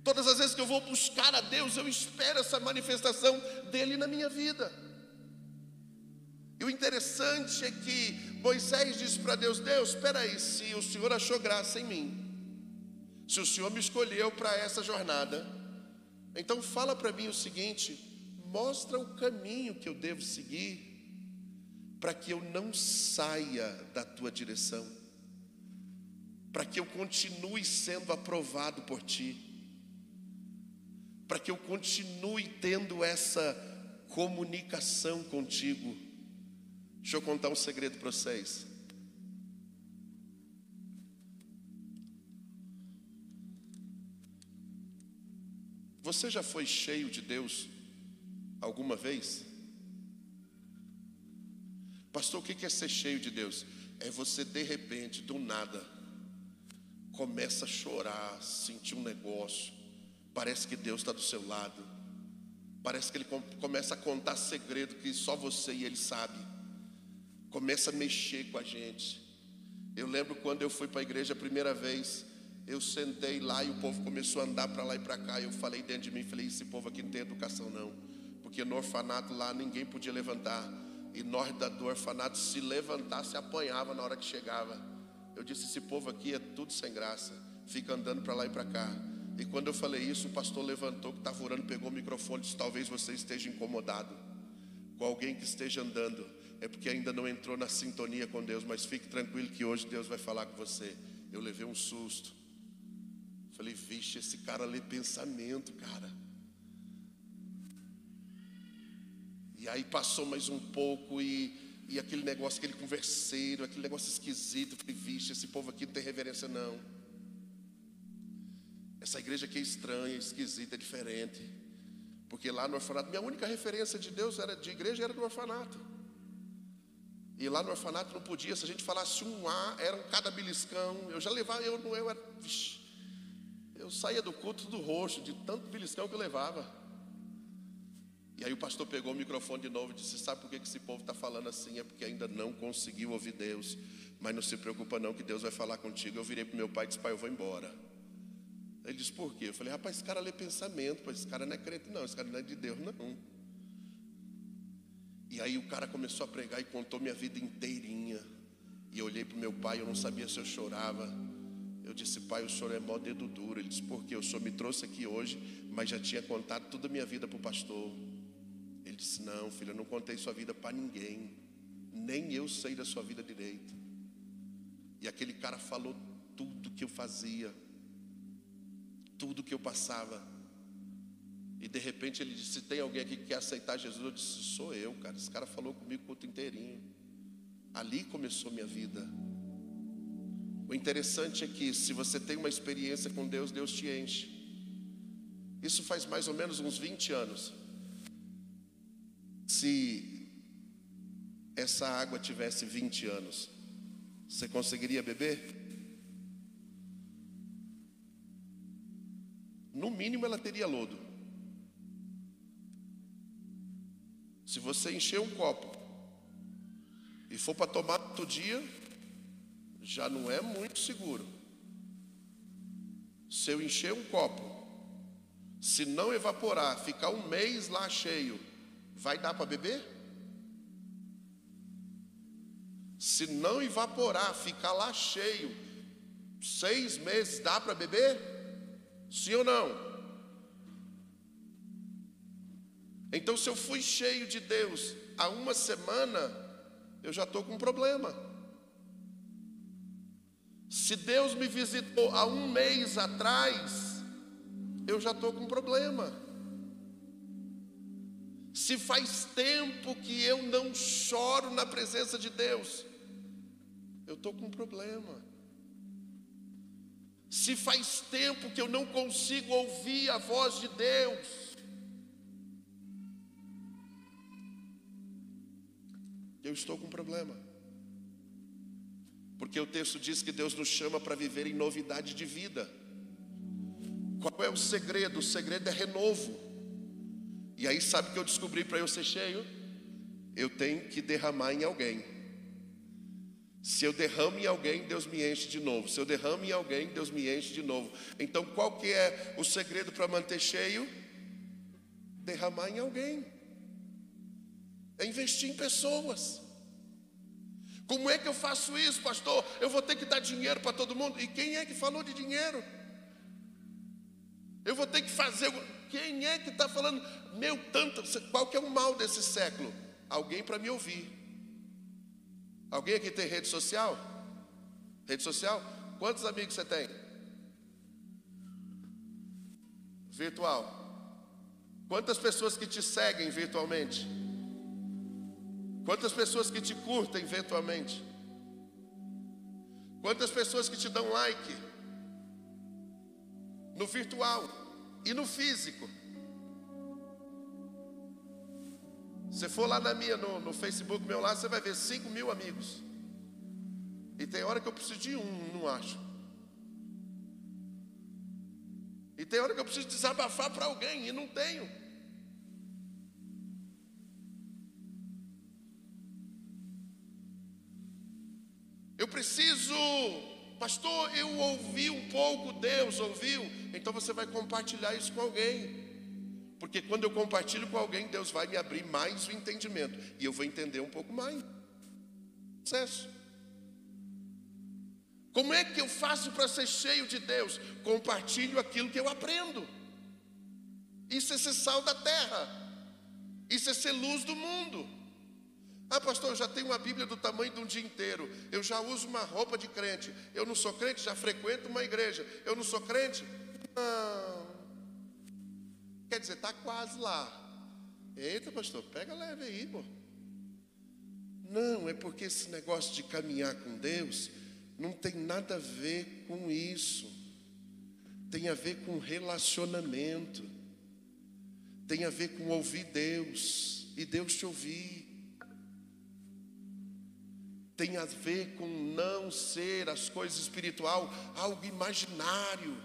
A: Todas as vezes que eu vou buscar a Deus, eu espero essa manifestação dEle na minha vida. E o interessante é que Moisés disse para Deus: Deus, espera aí, se o Senhor achou graça em mim, se o Senhor me escolheu para essa jornada, então fala para mim o seguinte: mostra o caminho que eu devo seguir, para que eu não saia da tua direção, para que eu continue sendo aprovado por ti, para que eu continue tendo essa comunicação contigo. Deixa eu contar um segredo para vocês. Você já foi cheio de Deus alguma vez? Pastor, o que é ser cheio de Deus? É você de repente, do nada, começa a chorar, sentir um negócio, parece que Deus está do seu lado, parece que Ele começa a contar segredo que só você e Ele sabe, começa a mexer com a gente. Eu lembro quando eu fui para a igreja a primeira vez, eu sentei lá e o povo começou a andar para lá e para cá. Eu falei dentro de mim, falei: esse povo aqui não tem educação não, porque no orfanato lá ninguém podia levantar, e nós do orfanato, se levantasse, apanhava na hora que chegava. Eu disse: esse povo aqui é tudo sem graça, fica andando para lá e para cá. E quando eu falei isso, o pastor levantou, que estava orando, pegou o microfone e disse: talvez você esteja incomodado com alguém que esteja andando, é porque ainda não entrou na sintonia com Deus, mas fique tranquilo que hoje Deus vai falar com você. Eu levei um susto. Falei: vixe, esse cara lê pensamento, cara. E aí passou mais um pouco e aquele negócio, aquele converseiro, aquele negócio esquisito. Falei: vixe, esse povo aqui não tem reverência não. Essa igreja aqui é estranha, esquisita, é diferente. Porque lá no orfanato, minha única referência de Deus de igreja era no orfanato. E lá no orfanato não podia, se a gente falasse um A, era um cada beliscão. Eu já levava, eu saía do culto do roxo, de tanto beliscão que eu levava. E aí o pastor pegou o microfone de novo e disse: sabe por que esse povo está falando assim? É porque ainda não conseguiu ouvir Deus. Mas não se preocupa não, que Deus vai falar contigo. Eu virei para o meu pai e disse: pai, eu vou embora. Ele disse: por quê? Eu falei: rapaz, esse cara lê pensamento, esse cara não é crente não, esse cara não é de Deus não. E aí o cara começou a pregar e contou minha vida inteirinha. E eu olhei para o meu pai, eu não sabia se eu chorava. Eu disse: pai, o senhor é mó dedo duro. Ele disse: por quê? O senhor me trouxe aqui hoje, mas já tinha contado toda a minha vida para o pastor. Ele disse: não, filho, eu não contei sua vida para ninguém, nem eu sei da sua vida direito. E aquele cara falou tudo que eu fazia, tudo que eu passava. E de repente ele disse: tem alguém aqui que quer aceitar Jesus? Eu disse: sou eu, cara. Esse cara falou comigo o culto inteirinho. Ali começou minha vida. O interessante é que se você tem uma experiência com Deus, Deus te enche. Isso faz mais ou menos uns 20 anos. Se essa água tivesse 20 anos, você conseguiria beber? No mínimo ela teria lodo. Se você encher um copo e for para tomar todo dia, já não é muito seguro. Se eu encher um copo, se não evaporar, ficar um mês lá cheio, vai dar para beber? Se não evaporar, ficar lá cheio 6 meses, dá para beber? Sim ou não? Então, se eu fui cheio de Deus há 1 semana, eu já estou com um problema. Se Deus me visitou há 1 mês atrás, eu já estou com um problema. Se faz tempo que eu não choro na presença de Deus, eu estou com um problema. Se faz tempo que eu não consigo ouvir a voz de Deus, eu estou com um problema. Porque o texto diz que Deus nos chama para viver em novidade de vida. Qual é o segredo? O segredo é renovo. E aí sabe o que eu descobri para eu ser cheio? Eu tenho que derramar em alguém. Se eu derramo em alguém, Deus me enche de novo. Se eu derramo em alguém, Deus me enche de novo. Então qual que é o segredo para manter cheio? Derramar em alguém. É investir em pessoas. Como é que eu faço isso, pastor? Eu vou ter que dar dinheiro para todo mundo? E quem é que falou de dinheiro? Eu vou ter que fazer... Quem é que está falando? Qual que é o mal desse século? Alguém para me ouvir. Alguém aqui tem rede social? Rede social? Quantos amigos você tem? Virtual. Quantas pessoas que te seguem virtualmente? Quantas pessoas que te curtem virtualmente? Quantas pessoas que te dão like? No virtual e no físico. Se for lá no Facebook meu lá, você vai ver 5.000 amigos. E tem hora que eu preciso de não acho. E tem hora que eu preciso desabafar para alguém e não tenho. Eu preciso, pastor, eu ouvi um pouco, Deus ouviu. Então você vai compartilhar isso com alguém. Porque quando eu compartilho com alguém, Deus vai me abrir mais o entendimento. E eu vou entender um pouco mais. Sucesso. Como é que eu faço para ser cheio de Deus? Compartilho aquilo que eu aprendo. Isso é ser sal da terra. Isso é ser luz do mundo. Ah, pastor, eu já tenho uma Bíblia do tamanho de um dia inteiro. Eu já uso uma roupa de crente. Eu não sou crente, já frequento uma igreja. Eu não sou crente? Não. Quer dizer, está quase lá. Eita, pastor, pega leve aí, pô. Não, é porque esse negócio de caminhar com Deus não tem nada a ver com isso. Tem a ver com relacionamento. Tem a ver com ouvir Deus e Deus te ouvir. Tem a ver com não ser as coisas espirituais algo imaginário,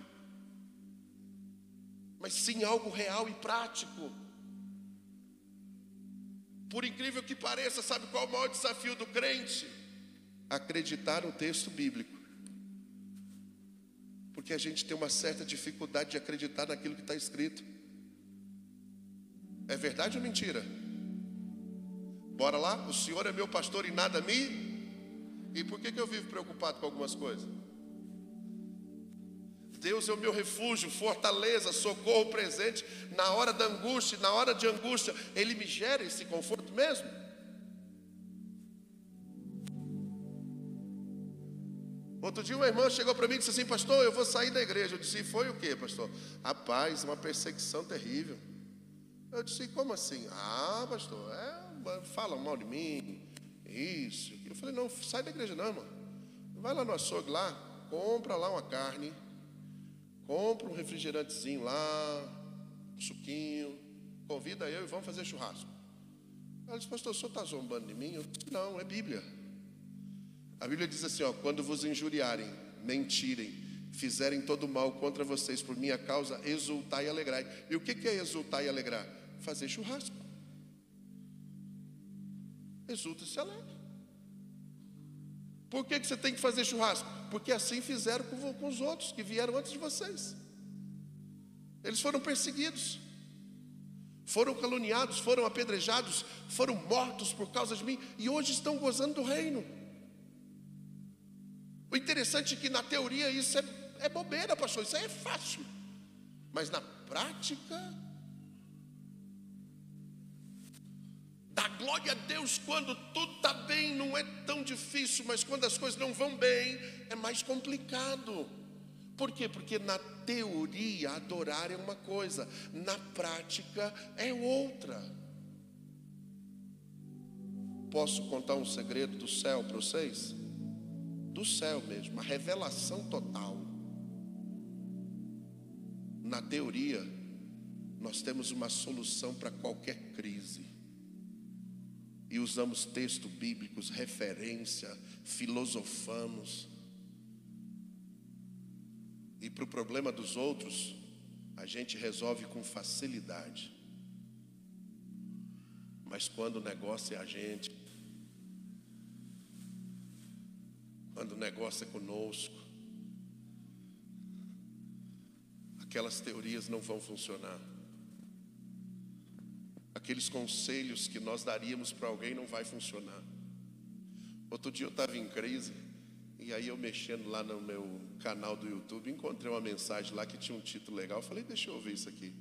A: mas sim algo real e prático. Por incrível que pareça, sabe qual é o maior desafio do crente? Acreditar no texto bíblico. Porque a gente tem uma certa dificuldade de acreditar naquilo que está escrito. É verdade ou mentira? Bora lá? O Senhor é meu pastor e nada me... E por que eu vivo preocupado com algumas coisas? Deus é o meu refúgio, fortaleza, socorro presente na hora da angústia, na hora de angústia, Ele me gera esse conforto mesmo? Outro dia uma irmã chegou para mim e disse assim: pastor, eu vou sair da igreja. Eu disse: foi o quê, pastor? Rapaz, uma perseguição terrível. Eu disse: como assim? Ah, pastor, falam mal de mim, isso. Eu falei: não, sai da igreja não, irmão. Vai lá no açougue lá, compra lá uma carne, compra um refrigerantezinho lá, um suquinho, convida eu e vamos fazer churrasco. Ela disse: pastor, o senhor está zombando de mim? Eu disse: não, é Bíblia. A Bíblia diz assim, ó: quando vos injuriarem, mentirem, fizerem todo mal contra vocês por minha causa, exultai e alegrai. E o que é exultar e alegrar? Fazer churrasco. Exulta e se alegra. Por que você tem que fazer churrasco? Porque assim fizeram com os outros que vieram antes de vocês. Eles foram perseguidos, foram caluniados, foram apedrejados, foram mortos por causa de mim, e hoje estão gozando do reino. O interessante é que na teoria isso é bobeira, pastor, isso aí é fácil, mas na prática, dá glória a Deus quando tudo está bem, não é tão difícil, mas quando as coisas não vão bem, é mais complicado. Por quê? Porque na teoria adorar é uma coisa, na prática é outra. Posso contar um segredo do céu para vocês? Do céu mesmo, uma revelação total. Na teoria, nós temos uma solução para qualquer crise. E usamos textos bíblicos, referência, filosofamos. E para o problema dos outros, a gente resolve com facilidade. Mas quando o negócio é a gente, quando o negócio é conosco, aquelas teorias não vão funcionar. Aqueles conselhos que nós daríamos para alguém não vai funcionar. Outro dia eu estava em crise, e aí eu mexendo lá no meu canal do YouTube, encontrei uma mensagem lá que tinha um título legal. Eu falei, deixa eu ouvir isso aqui.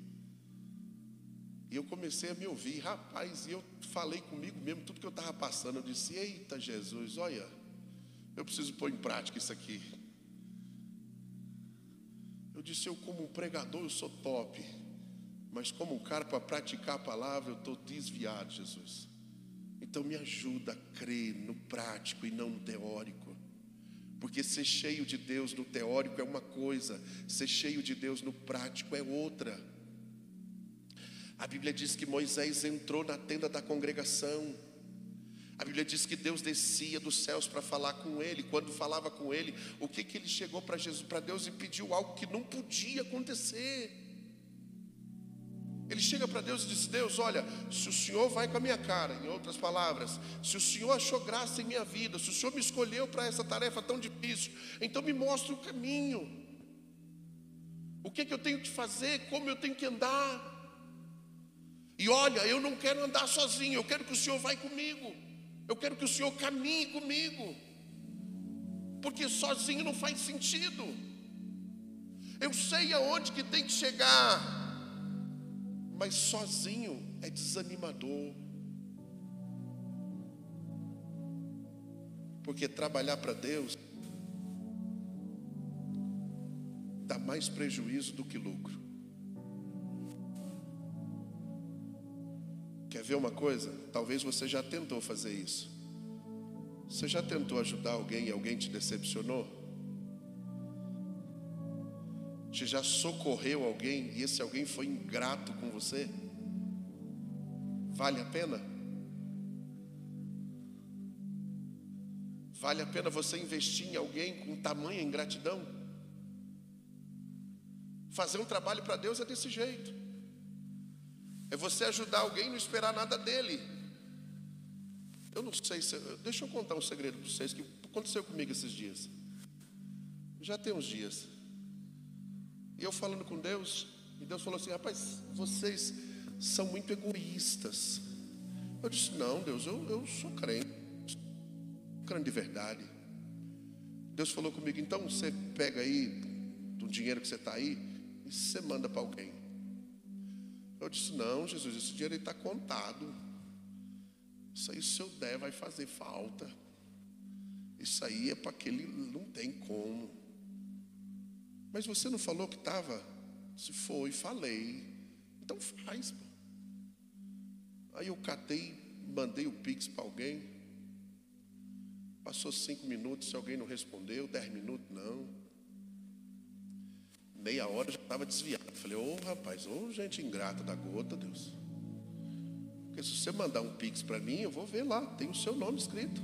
A: E eu comecei a me ouvir, rapaz, e eu falei comigo mesmo tudo que eu estava passando. Eu disse, eita Jesus, olha, eu preciso pôr em prática isso aqui. Eu disse, eu como um pregador eu sou top, mas como um cara para praticar a palavra eu estou desviado, Jesus. Então me ajuda a crer no prático e não no teórico. Porque ser cheio de Deus no teórico é uma coisa, ser cheio de Deus no prático é outra. A Bíblia diz que Moisés entrou na tenda da congregação. A Bíblia diz que Deus descia dos céus para falar com ele. Quando falava com ele, o que ele chegou para Jesus, para Deus, e pediu algo que não podia acontecer. Ele chega para Deus e diz, Deus, olha, se o Senhor vai com a minha cara, em outras palavras, se o Senhor achou graça em minha vida, se o Senhor me escolheu para essa tarefa tão difícil, então me mostra o caminho. O que eu tenho que fazer, como eu tenho que andar. E olha, eu não quero andar sozinho, eu quero que o Senhor vá comigo. Eu quero que o Senhor caminhe comigo. Porque sozinho não faz sentido. Eu sei aonde que tem que chegar, mas sozinho é desanimador. Porque trabalhar para Deus dá mais prejuízo do que lucro. Quer ver uma coisa? Talvez você já tentou fazer isso. Você já tentou ajudar alguém e alguém te decepcionou? Você já socorreu alguém e esse alguém foi ingrato com você? Vale a pena? Vale a pena você investir em alguém com tamanha ingratidão? Fazer um trabalho para Deus é desse jeito. É você ajudar alguém e não esperar nada dele. Eu não sei se... Deixa eu contar um segredo para vocês que aconteceu comigo esses dias. Já tem uns dias. E eu falando com Deus, e Deus falou assim, rapaz, vocês são muito egoístas. Eu disse, não Deus, eu sou crente de verdade. Deus falou comigo, então você pega aí do dinheiro que você está aí e você manda para alguém. Eu disse, não Jesus, esse dinheiro está contado. Isso aí se eu der vai fazer falta. Isso aí é para aquele, não tem como. Mas você não falou que estava? Se foi, falei. Então faz. Pô. Aí eu catei, mandei o Pix para alguém. Passou 5 minutos, se alguém não respondeu, 10 minutos, não. Meia hora já estava desviado. Falei, rapaz, gente ingrata da gota, Deus. Porque se você mandar um Pix para mim, eu vou ver lá, tem o seu nome escrito.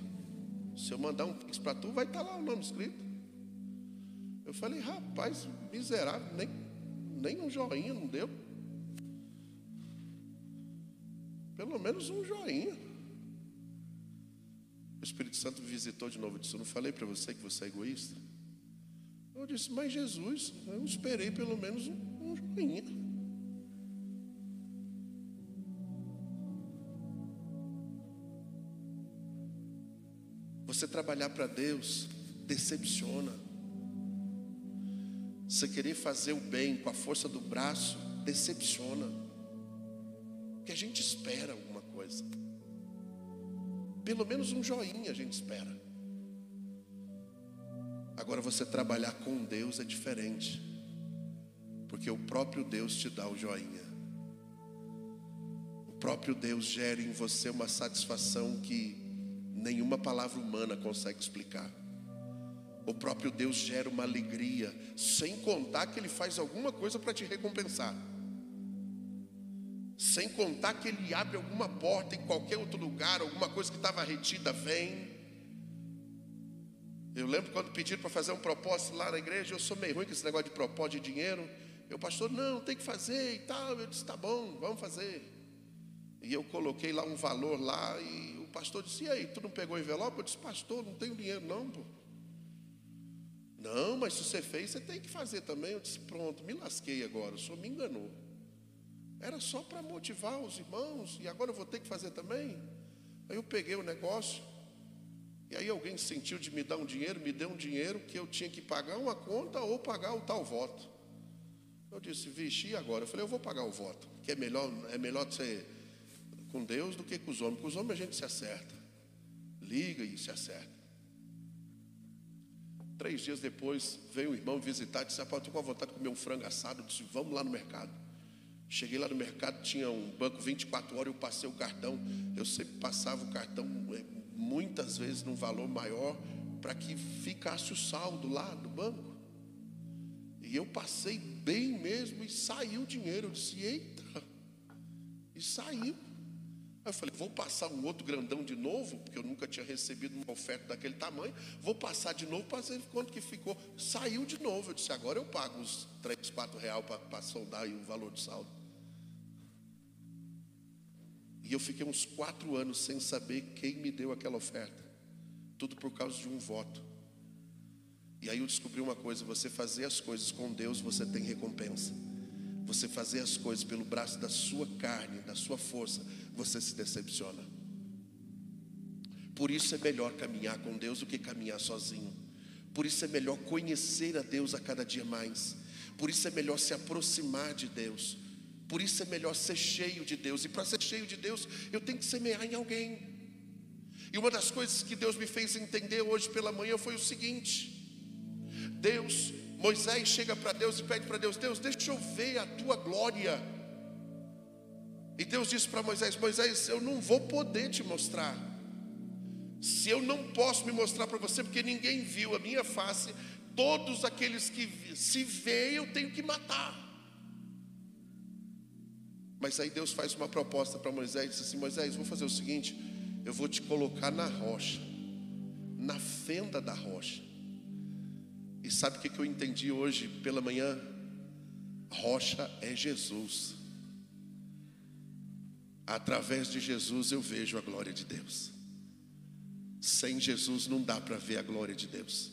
A: Se eu mandar um Pix para tu, vai estar lá o nome escrito. Eu falei, rapaz, miserável, nem um joinha não deu. Pelo menos um joinha. O Espírito Santo me visitou de novo e disse, eu não falei para você que você é egoísta? Eu disse, mas Jesus, eu esperei pelo menos um joinha. Você trabalhar para Deus decepciona. Você querer fazer o bem com a força do braço decepciona. Porque a gente espera alguma coisa. Pelo menos um joinha a gente espera. Agora você trabalhar com Deus é diferente. Porque o próprio Deus te dá o joinha. O próprio Deus gera em você uma satisfação que nenhuma palavra humana consegue explicar. O próprio Deus gera uma alegria, sem contar que Ele faz alguma coisa para te recompensar. Sem contar que Ele abre alguma porta em qualquer outro lugar, alguma coisa que estava retida vem. Eu lembro quando pediram para fazer um propósito lá na igreja, eu sou meio ruim com esse negócio de propósito de dinheiro. Eu, pastor, não, tem que fazer e tal. Eu disse, tá bom, vamos fazer. E eu coloquei lá um valor lá e o pastor disse, e aí, tu não pegou o envelope? Eu disse, pastor, não tenho dinheiro não, pô. Não, mas se você fez, você tem que fazer também. Eu disse, pronto, me lasquei agora, o senhor me enganou. Era só para motivar os irmãos e agora eu vou ter que fazer também. Aí eu peguei o negócio e aí alguém sentiu de me dar um dinheiro, me deu um dinheiro que eu tinha que pagar uma conta ou pagar o tal voto. Eu disse, vixe, e agora? Eu falei, eu vou pagar o voto, que é melhor ser com Deus do que com os homens. Com os homens a gente se acerta, liga e se acerta. 3 dias depois veio um irmão visitar, disse, rapaz, estou com vontade de comer um frango assado. Eu disse, vamos lá no mercado. Cheguei lá no mercado, tinha um banco 24 horas, eu passei o cartão. Eu sempre passava o cartão muitas vezes num valor maior para que ficasse o saldo lá no banco. E eu passei bem mesmo e saiu o dinheiro. Eu disse, eita, e saiu. Aí eu falei, vou passar um outro grandão de novo, porque eu nunca tinha recebido uma oferta daquele tamanho. Vou passar de novo para ver quanto que ficou. Saiu de novo. Eu disse, agora eu pago os 3, 4 reais para soldar aí o valor do saldo. E eu fiquei uns 4 anos sem saber quem me deu aquela oferta. Tudo por causa de um voto. E aí eu descobri uma coisa, você fazer as coisas com Deus, você tem recompensa. Você fazer as coisas pelo braço da sua carne, da sua força, você se decepciona. Por isso é melhor caminhar com Deus do que caminhar sozinho. Por isso é melhor conhecer a Deus a cada dia mais. Por isso é melhor se aproximar de Deus. Por isso é melhor ser cheio de Deus. E para ser cheio de Deus, eu tenho que semear em alguém. E uma das coisas que Deus me fez entender hoje pela manhã foi o seguinte: Moisés chega para Deus e pede para Deus, Deus, deixa eu ver a tua glória. E Deus disse para Moisés, Moisés, eu não vou poder te mostrar. Se eu não posso me mostrar para você, porque ninguém viu a minha face, todos aqueles que se veem eu tenho que matar. Mas aí Deus faz uma proposta para Moisés, diz assim, Moisés, vou fazer o seguinte, eu vou te colocar na rocha, na fenda da rocha. E sabe o que eu entendi hoje pela manhã? Rocha é Jesus. Através de Jesus eu vejo a glória de Deus. Sem Jesus não dá para ver a glória de Deus.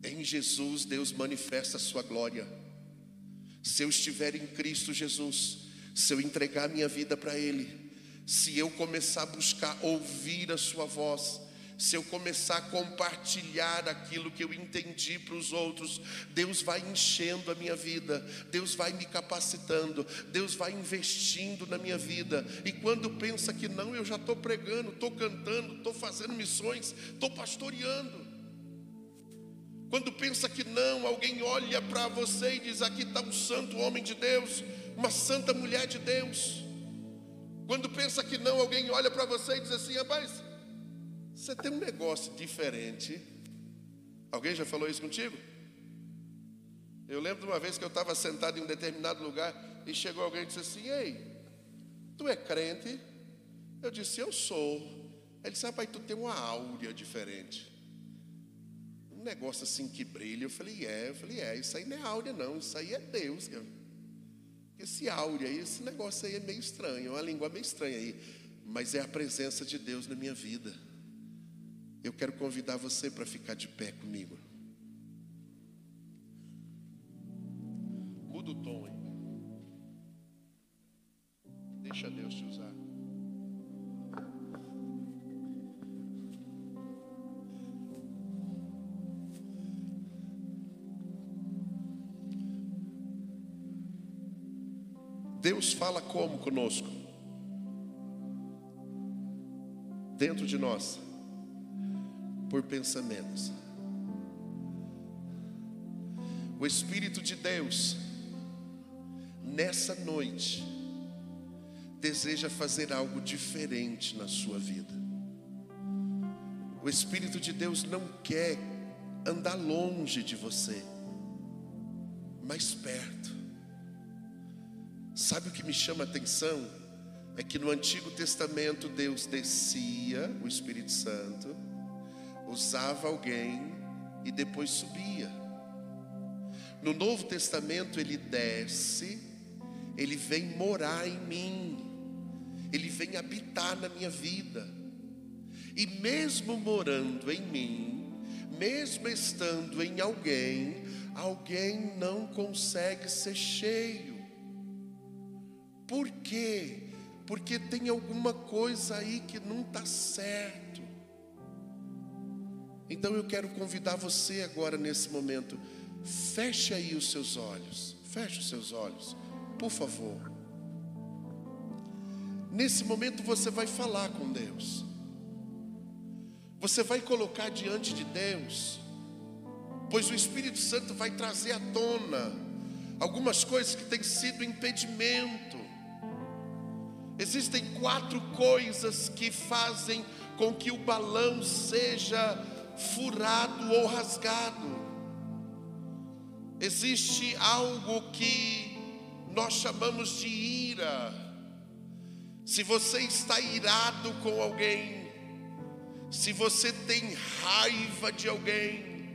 A: Em Jesus Deus manifesta a sua glória. Se eu estiver em Cristo Jesus, se eu entregar minha vida para Ele, se eu começar a buscar ouvir a sua voz, se eu começar a compartilhar aquilo que eu entendi para os outros, Deus vai enchendo a minha vida, Deus vai me capacitando, Deus vai investindo na minha vida. E quando pensa que não, eu já estou pregando, estou cantando, estou fazendo missões, estou pastoreando. Quando pensa que não, alguém olha para você e diz, aqui está um santo homem de Deus, uma santa mulher de Deus. Quando pensa que não, alguém olha para você e diz assim, rapaz, você tem um negócio diferente. Alguém já falou isso contigo? Eu lembro de uma vez que eu estava sentado em um determinado lugar e chegou alguém e disse assim, ei, tu é crente? Eu disse, eu sou. Ele disse, rapaz, tu tem uma áurea diferente, um negócio assim que brilha. Eu falei, isso aí não é áurea não, isso aí é Deus, cara. Esse áurea aí, esse negócio aí é meio estranho, é uma língua meio estranha aí, mas é a presença de Deus na minha vida. Eu quero convidar você para ficar de pé comigo. Muda o tom aí. Deixa Deus te usar. Deus fala como conosco? Dentro de nós, por pensamentos. O Espírito de Deus, nessa noite, deseja fazer algo diferente na sua vida. O Espírito de Deus não quer andar longe de você, mais perto. Sabe o que me chama a atenção? É que no Antigo Testamento Deus descia, o Espírito Santo, usava alguém e depois subia. No Novo Testamento Ele desce, Ele vem morar em mim, Ele vem habitar na minha vida. E mesmo morando em mim, mesmo estando em alguém, alguém não consegue ser cheio. Por quê? Porque tem alguma coisa aí que não está certo. Então eu quero convidar você agora nesse momento, feche aí os seus olhos, feche os seus olhos, por favor. Nesse momento você vai falar com Deus. Você vai colocar diante de Deus, pois o Espírito Santo vai trazer à tona algumas coisas que têm sido impedimento. Existem 4 coisas que fazem com que o balão seja furado ou rasgado. Existe algo que nós chamamos de ira. Se você está irado com alguém, se você tem raiva de alguém,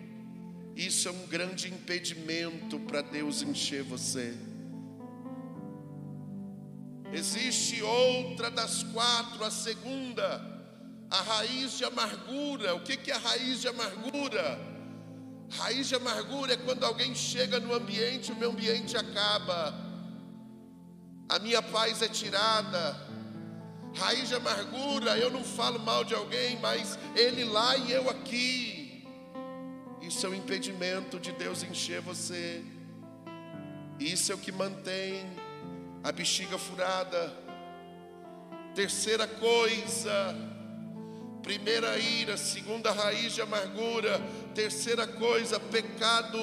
A: isso é um grande impedimento para Deus encher você. Existe outra das 4, a segunda, a raiz de amargura. O que é a raiz de amargura? Raiz de amargura é quando alguém chega no ambiente, o meu ambiente acaba, a minha paz é tirada. Raiz de amargura, eu não falo mal de alguém, mas ele lá e eu aqui. Isso é um impedimento de Deus encher você. Isso é o que mantém a bexiga furada. Terceira coisa, primeira ira, segunda raiz de amargura. Terceira coisa, pecado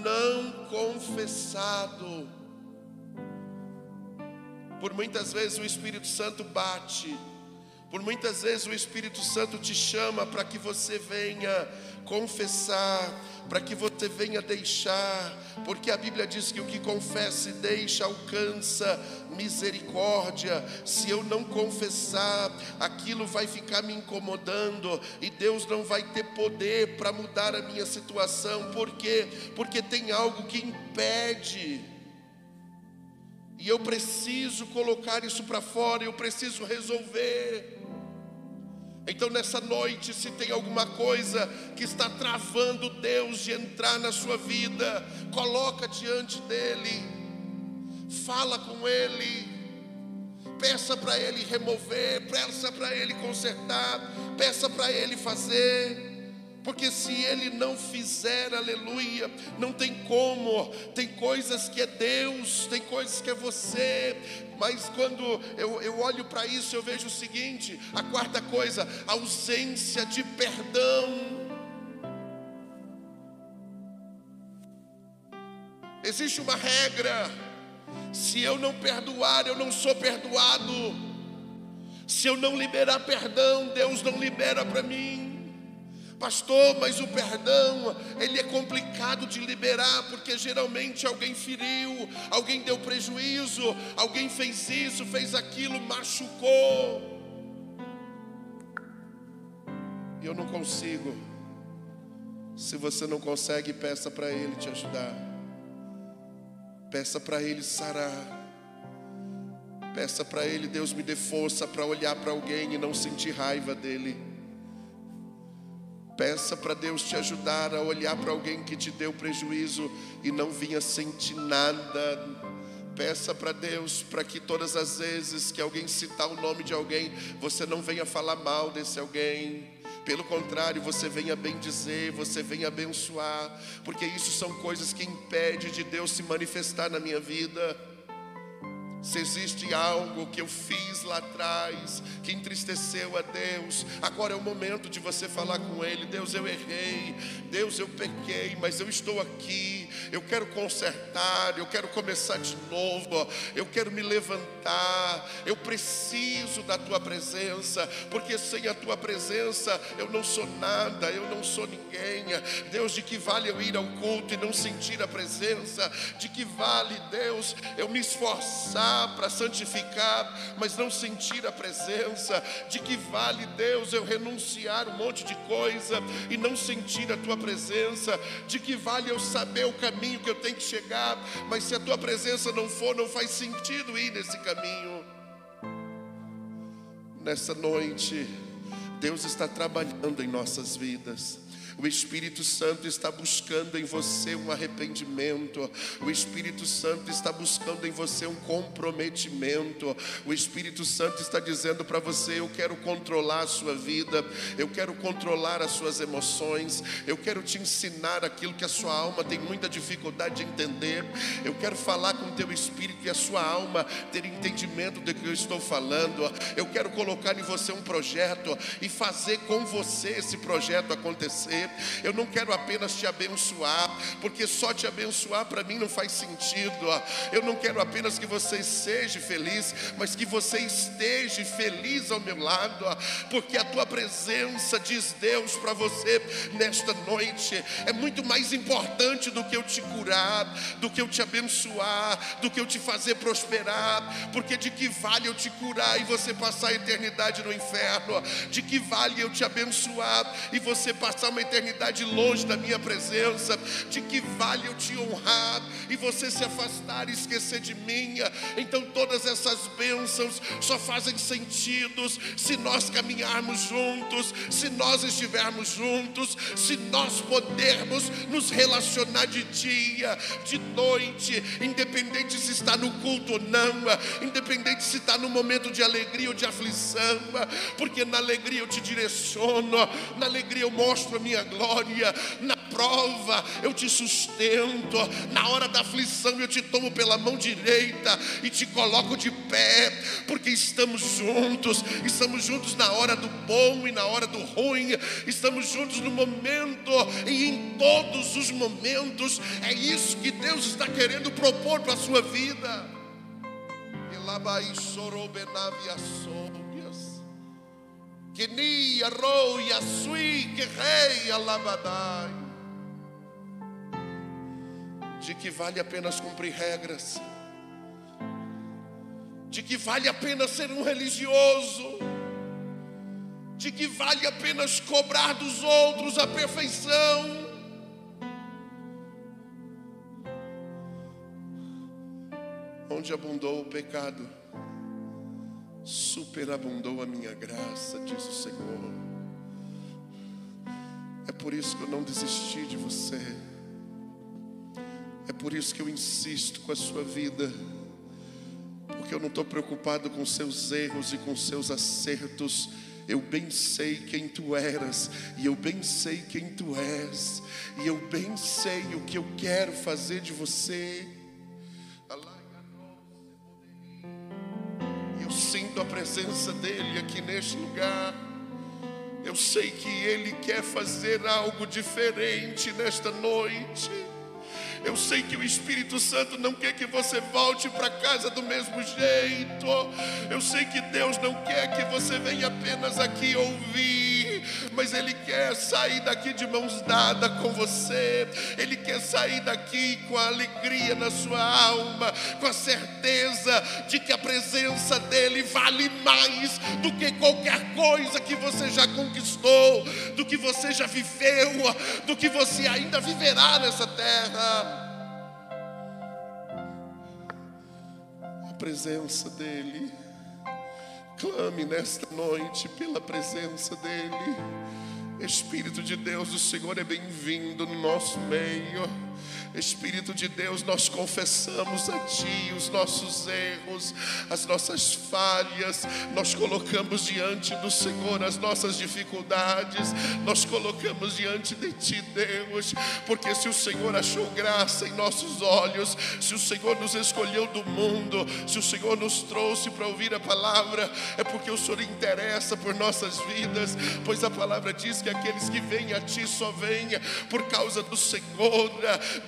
A: não confessado. Por muitas vezes o Espírito Santo bate, por muitas vezes o Espírito Santo te chama para que você venha confessar, para que você venha deixar, porque a Bíblia diz que o que confessa e deixa alcança misericórdia. Se eu não confessar, aquilo vai ficar me incomodando e Deus não vai ter poder para mudar a minha situação. Por quê? Porque tem algo que impede. E eu preciso colocar isso para fora, eu preciso resolver. Então nessa noite, se tem alguma coisa que está travando Deus de entrar na sua vida, coloca diante dEle, fala com Ele, peça para Ele remover, peça para Ele consertar, peça para Ele fazer. Porque se Ele não fizer, aleluia, não tem como. Tem coisas que é Deus, tem coisas que é você. Mas quando eu olho para isso, eu vejo o seguinte: a quarta coisa, ausência de perdão. Existe uma regra: se eu não perdoar, eu não sou perdoado. Se eu não liberar perdão, Deus não libera para mim. Pastor, mas o perdão, ele é complicado de liberar, porque geralmente alguém feriu, alguém deu prejuízo, alguém fez isso, fez aquilo, machucou. Eu não consigo. Se você não consegue, peça para Ele te ajudar. Peça para Ele sarar. Peça para Ele: Deus, me dê força para olhar para alguém e não sentir raiva dele. Peça para Deus te ajudar a olhar para alguém que te deu prejuízo e não vinha sentir nada. Peça para Deus para que todas as vezes que alguém citar o nome de alguém, você não venha falar mal desse alguém. Pelo contrário, você venha bendizer, você venha abençoar, porque isso são coisas que impedem de Deus se manifestar na minha vida. Se existe algo que eu fiz lá atrás que entristeceu a Deus, agora é o momento de você falar com Ele: Deus, eu errei, Deus, eu pequei, mas eu estou aqui, eu quero consertar, eu quero começar de novo, eu quero me levantar, eu preciso da Tua presença, porque sem a Tua presença eu não sou nada, eu não sou ninguém. Deus, de que vale eu ir ao culto e não sentir a presença? De que vale, Deus, eu me esforçar para santificar, mas não sentir a presença? De que vale, Deus, eu renunciar um monte de coisa e não sentir a Tua presença? De que vale eu saber o caminho que eu tenho que chegar, mas se a Tua presença não for, não faz sentido ir nesse caminho? Nessa noite, Deus está trabalhando em nossas vidas. O Espírito Santo está buscando em você um arrependimento. O Espírito Santo está buscando em você um comprometimento. O Espírito Santo está dizendo para você: eu quero controlar a sua vida, eu quero controlar as suas emoções, eu quero te ensinar aquilo que a sua alma tem muita dificuldade de entender. Eu quero falar com o teu espírito e a sua alma ter entendimento do que eu estou falando. Eu quero colocar em você um projeto e fazer com você esse projeto acontecer. Eu não quero apenas te abençoar, porque só te abençoar para mim não faz sentido. Eu não quero apenas que você seja feliz, mas que você esteja feliz ao meu lado, porque a Tua presença, diz Deus para você nesta noite, é muito mais importante do que eu te curar, do que eu te abençoar, do que eu te fazer prosperar. Porque de que vale eu te curar e você passar a eternidade no inferno? De que vale eu te abençoar e você passar uma eternidade longe da minha presença? De que vale eu te honrar e você se afastar e esquecer de mim? Então todas essas bênçãos só fazem sentido se nós caminharmos juntos, se nós estivermos juntos, se nós pudermos nos relacionar de dia, de noite, independente se está no culto ou não, independente se está no momento de alegria ou de aflição, porque na alegria eu te direciono, na alegria eu mostro a minha glória, na prova eu te sustento, na hora da aflição eu te tomo pela mão direita e te coloco de pé, porque estamos juntos na hora do bom e na hora do ruim, estamos juntos no momento e em todos os momentos. É isso que Deus está querendo propor para a sua vida. De que vale apenas cumprir regras? De que vale apenas ser um religioso? De que vale apenas cobrar dos outros a perfeição? Onde abundou o pecado, superabundou a minha graça, diz o Senhor. É por isso que eu não desisti de você. É por isso que eu insisto com a sua vida, porque eu não estou preocupado com seus erros e com seus acertos. Eu bem sei quem tu eras, e eu bem sei quem tu és, e eu bem sei o que eu quero fazer de você. Eu sinto a presença dele aqui neste lugar. Eu sei que ele quer fazer algo diferente nesta noite. Eu sei que o Espírito Santo não quer que você volte para casa do mesmo jeito. Eu sei que Deus não quer que você venha apenas aqui ouvir, mas Ele quer sair daqui de mãos dadas com você. Ele quer sair daqui com a alegria na sua alma, com a certeza de que a presença dEle vale mais do que qualquer coisa que você já conquistou, do que você já viveu, do que você ainda viverá nessa terra. A presença dEle. Clame nesta noite pela presença dEle. Espírito de Deus, o Senhor é bem-vindo no nosso meio. Espírito de Deus, nós confessamos a Ti os nossos erros, as nossas falhas, nós colocamos diante do Senhor as nossas dificuldades, nós colocamos diante de Ti, Deus, porque se o Senhor achou graça em nossos olhos, se o Senhor nos escolheu do mundo, se o Senhor nos trouxe para ouvir a palavra, é porque o Senhor interessa por nossas vidas, pois a palavra diz que aqueles que vêm a Ti só vêm por causa do Senhor.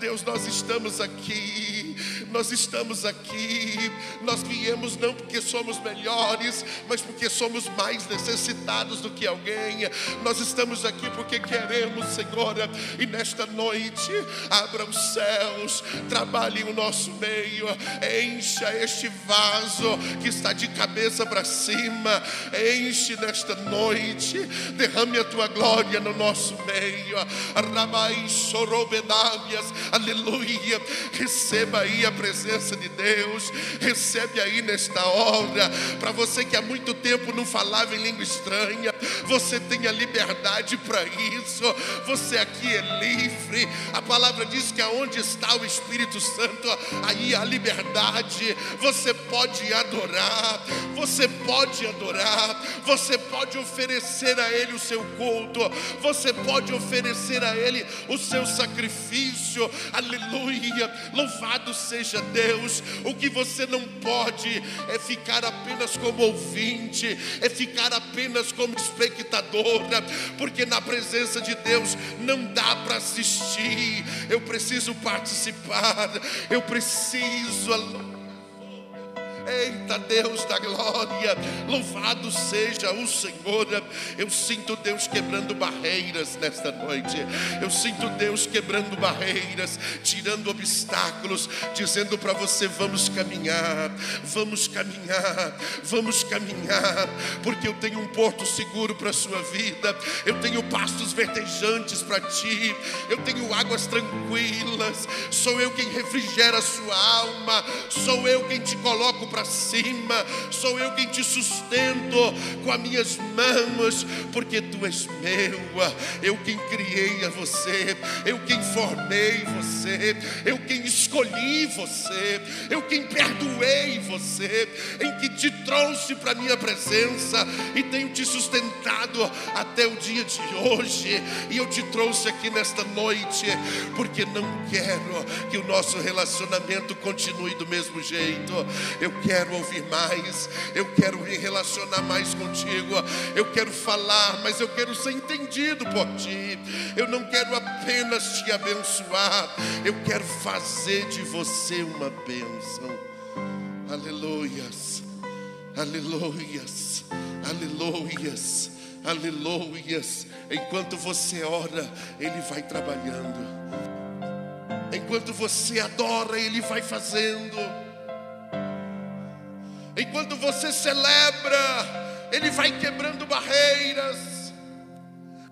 A: Deus, nós estamos aqui, nós viemos não porque somos melhores, mas porque somos mais necessitados do que alguém. Nós estamos aqui porque queremos, Senhor, e nesta noite abra os céus, trabalhe o nosso meio, encha este vaso que está de cabeça para cima, enche nesta noite, derrame a Tua glória no nosso meio. Rabai Sorobenávias, aleluia. Receba aí a presença de Deus, recebe aí nesta hora. Para você que há muito tempo não falava em língua estranha, você tem a liberdade para isso, você aqui é livre. A palavra diz que aonde está o Espírito Santo, aí há liberdade. Você pode adorar, você pode oferecer a Ele o seu culto, você pode oferecer a Ele o seu sacrifício, aleluia. Louvado seja Deus. O que você não pode é ficar apenas como ouvinte, é ficar apenas como espectadora, porque na presença de Deus não dá para assistir. Eu preciso participar, eu preciso. Eita Deus da glória, louvado seja o Senhor. Eu sinto Deus quebrando barreiras nesta noite, eu sinto Deus quebrando barreiras, tirando obstáculos, dizendo para você: vamos caminhar, porque eu tenho um porto seguro para a sua vida, eu tenho pastos verdejantes para ti, eu tenho águas tranquilas, sou eu quem refrigera a sua alma, sou eu quem te coloco para cima, sou eu quem te sustento com as minhas mãos, porque Tu és meu, eu quem criei a você, eu quem formei você, eu quem escolhi você, eu quem perdoei você, em que te trouxe para a minha presença e tenho te sustentado até o dia de hoje. E eu te trouxe aqui nesta noite porque não quero que o nosso relacionamento continue do mesmo jeito. Eu quero ouvir mais, eu quero me relacionar mais contigo, eu quero falar, mas eu quero ser entendido por Ti. Eu não quero apenas Te abençoar, eu quero fazer de você uma bênção. Aleluias, aleluias, aleluias, aleluias. Enquanto você ora, Ele vai trabalhando. Enquanto você adora, Ele vai fazendo. Enquanto você celebra, Ele vai quebrando barreiras.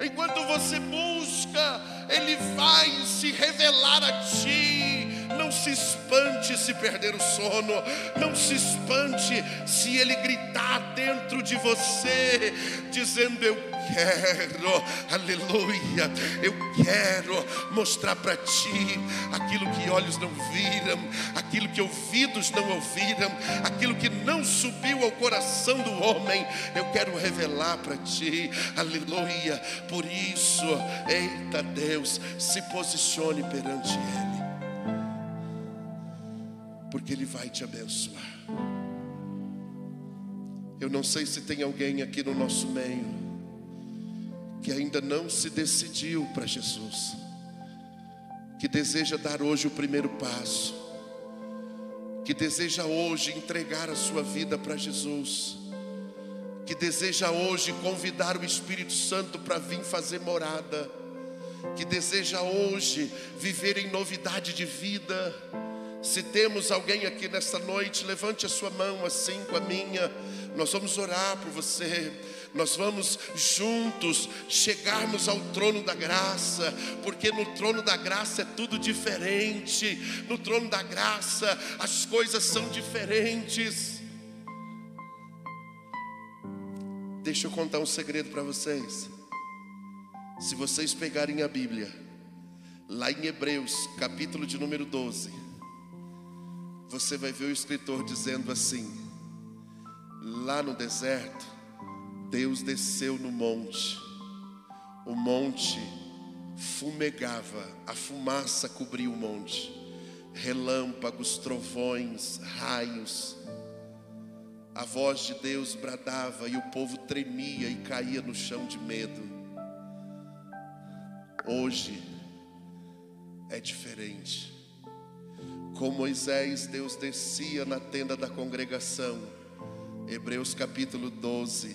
A: Enquanto você busca, Ele vai se revelar a ti. Não se espante se perder o sono, não se espante se Ele gritar dentro de você, dizendo: eu quero, aleluia, eu quero mostrar para ti aquilo que olhos não viram, aquilo que ouvidos não ouviram, aquilo que não subiu ao coração do homem, eu quero revelar para ti, aleluia. Por isso, eita Deus, se posicione perante Ele, porque Ele vai te abençoar. Eu não sei se tem alguém aqui no nosso meio que ainda não se decidiu para Jesus, que deseja dar hoje o primeiro passo, que deseja hoje entregar a sua vida para Jesus, que deseja hoje convidar o Espírito Santo para vir fazer morada, que deseja hoje viver em novidade de vida. Se temos alguém aqui nesta noite, levante a sua mão assim com a minha. Nós vamos orar por você. Nós vamos juntos chegarmos ao trono da graça, porque no trono da graça é tudo diferente. No trono da graça as coisas são diferentes. Deixa eu contar um segredo para vocês. Se vocês pegarem a Bíblia, Lá em Hebreus, capítulo de número 12, você vai ver o escritor dizendo assim: lá no deserto, Deus desceu no monte. O monte fumegava, a fumaça cobria o monte. Relâmpagos, trovões, raios. A voz de Deus bradava e o povo tremia e caía no chão de medo. Hoje é diferente. Com Moisés, Deus descia na tenda da congregação. Hebreus capítulo 12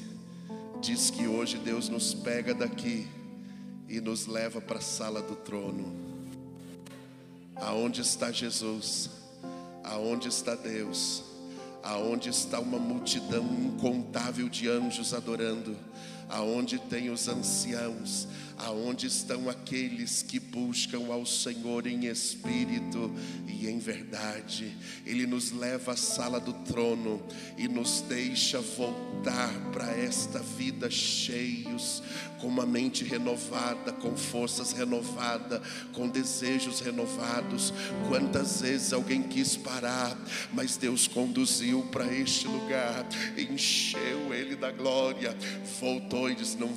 A: diz que hoje Deus nos pega daqui e nos leva para a sala do trono. Aonde está Jesus? Aonde está Deus? Aonde está uma multidão incontável de anjos adorando? Aonde tem os anciãos? Aonde estão aqueles que buscam ao Senhor em espírito e em verdade? Ele nos leva à sala do trono e nos deixa voltar para esta vida cheios, com uma mente renovada, com forças renovadas, com desejos renovados. Quantas vezes alguém quis parar, mas Deus conduziu para este lugar, encheu ele da glória, voltou e disse: não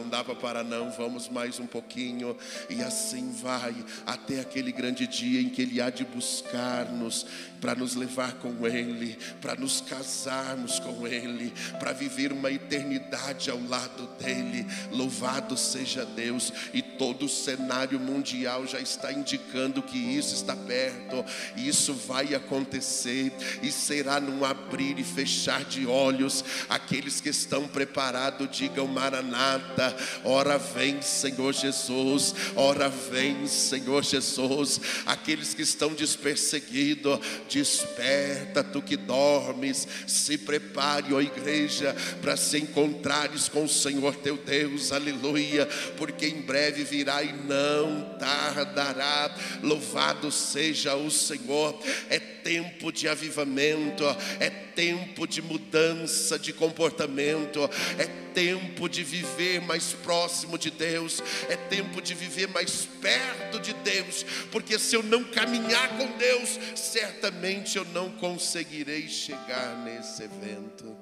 A: dá para parar não, vamos mais um pouquinho. E assim vai até aquele grande dia em que Ele há de buscar-nos, para nos levar com Ele, para nos casarmos com Ele, para viver uma eternidade ao lado dEle. Louvado seja Deus. E todo o cenário mundial já está indicando que isso está perto, e isso vai acontecer, e será num abrir e fechar de olhos. Aqueles que estão preparados digam: Maranata, ora vem Senhor Jesus, ora vem Senhor Jesus. Aqueles que estão desperseguidos, desperta, tu que dormes, se prepare, ó igreja, para se encontrares com o Senhor teu Deus, aleluia, porque em breve virá e não tardará. Louvado seja o Senhor. É tempo de avivamento, é tempo de mudança de comportamento, é tempo de viver mais próximo de Deus, é tempo de viver mais perto de Deus, porque se eu não caminhar com Deus, certamente eu não conseguirei chegar nesse evento.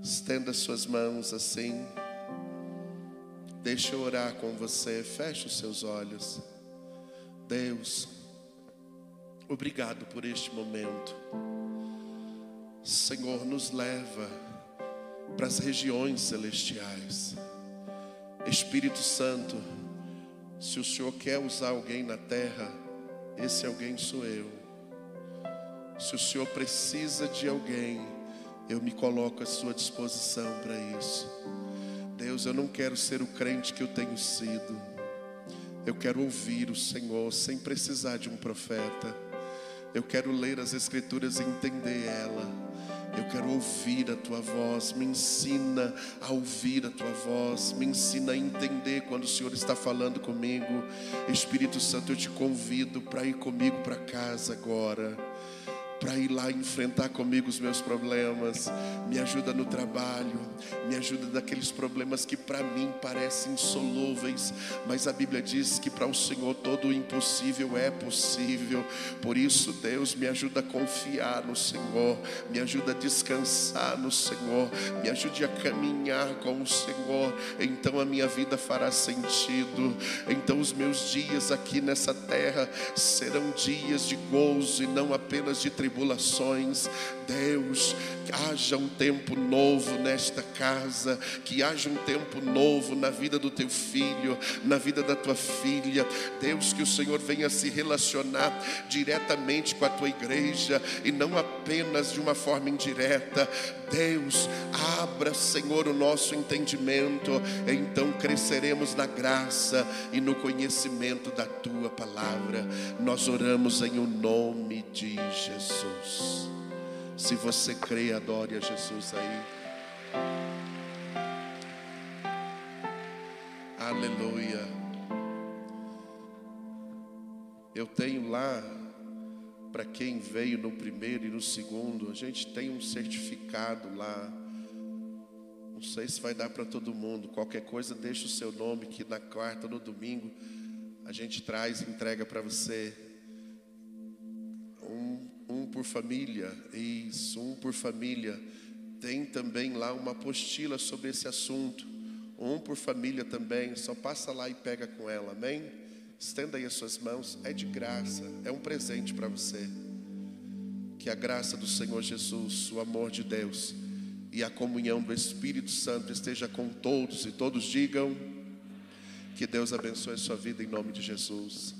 A: Estenda suas mãos assim, deixa eu orar com você, feche os seus olhos. Deus, obrigado por este momento. Senhor, nos leva para as regiões celestiais. Espírito Santo, se o Senhor quer usar alguém na terra, esse alguém sou eu. Se o Senhor precisa de alguém, eu me coloco à sua disposição para isso. Deus, eu não quero ser o crente que eu tenho sido. Eu quero ouvir o Senhor sem precisar de um profeta. Eu quero ler as Escrituras e entender ela. Eu quero ouvir a tua voz. Me ensina a ouvir a tua voz. Me ensina a entender quando o Senhor está falando comigo. Espírito Santo, eu te convido para ir comigo para casa agora, para ir lá enfrentar comigo os meus problemas. Me ajuda no trabalho, me ajuda daqueles problemas que para mim parecem insolúveis, mas a Bíblia diz que para o Senhor todo o impossível é possível. Por isso, Deus, me ajuda a confiar no Senhor, me ajuda a descansar no Senhor, me ajude a caminhar com o Senhor. Então a minha vida fará sentido. Então os meus dias aqui nessa terra serão dias de gozo e não apenas de tribulações. Deus, que haja um tempo novo nesta casa, que haja um tempo novo na vida do teu filho, na vida da tua filha. Deus, que o Senhor venha se relacionar diretamente com a tua igreja e não apenas de uma forma indireta. Deus, abra, Senhor, o nosso entendimento, então cresceremos na graça e no conhecimento da tua palavra. Nós oramos em o nome de Jesus. Se você crê, adore a Jesus aí. Aleluia. Eu tenho lá, para quem veio no primeiro e no segundo, a gente tem um certificado lá. Não sei se vai dar para todo mundo. Qualquer coisa, deixa o seu nome, que na quarta, no domingo, a gente traz e entrega para você. Um por família, isso, um por família. Tem também lá uma apostila sobre esse assunto. Um por família também, só passa lá e pega com ela, amém? Estenda aí as suas mãos, é de graça, é um presente para você. Que a graça do Senhor Jesus, o amor de Deus e a comunhão do Espírito Santo esteja com todos, e todos digam: que Deus abençoe a sua vida em nome de Jesus.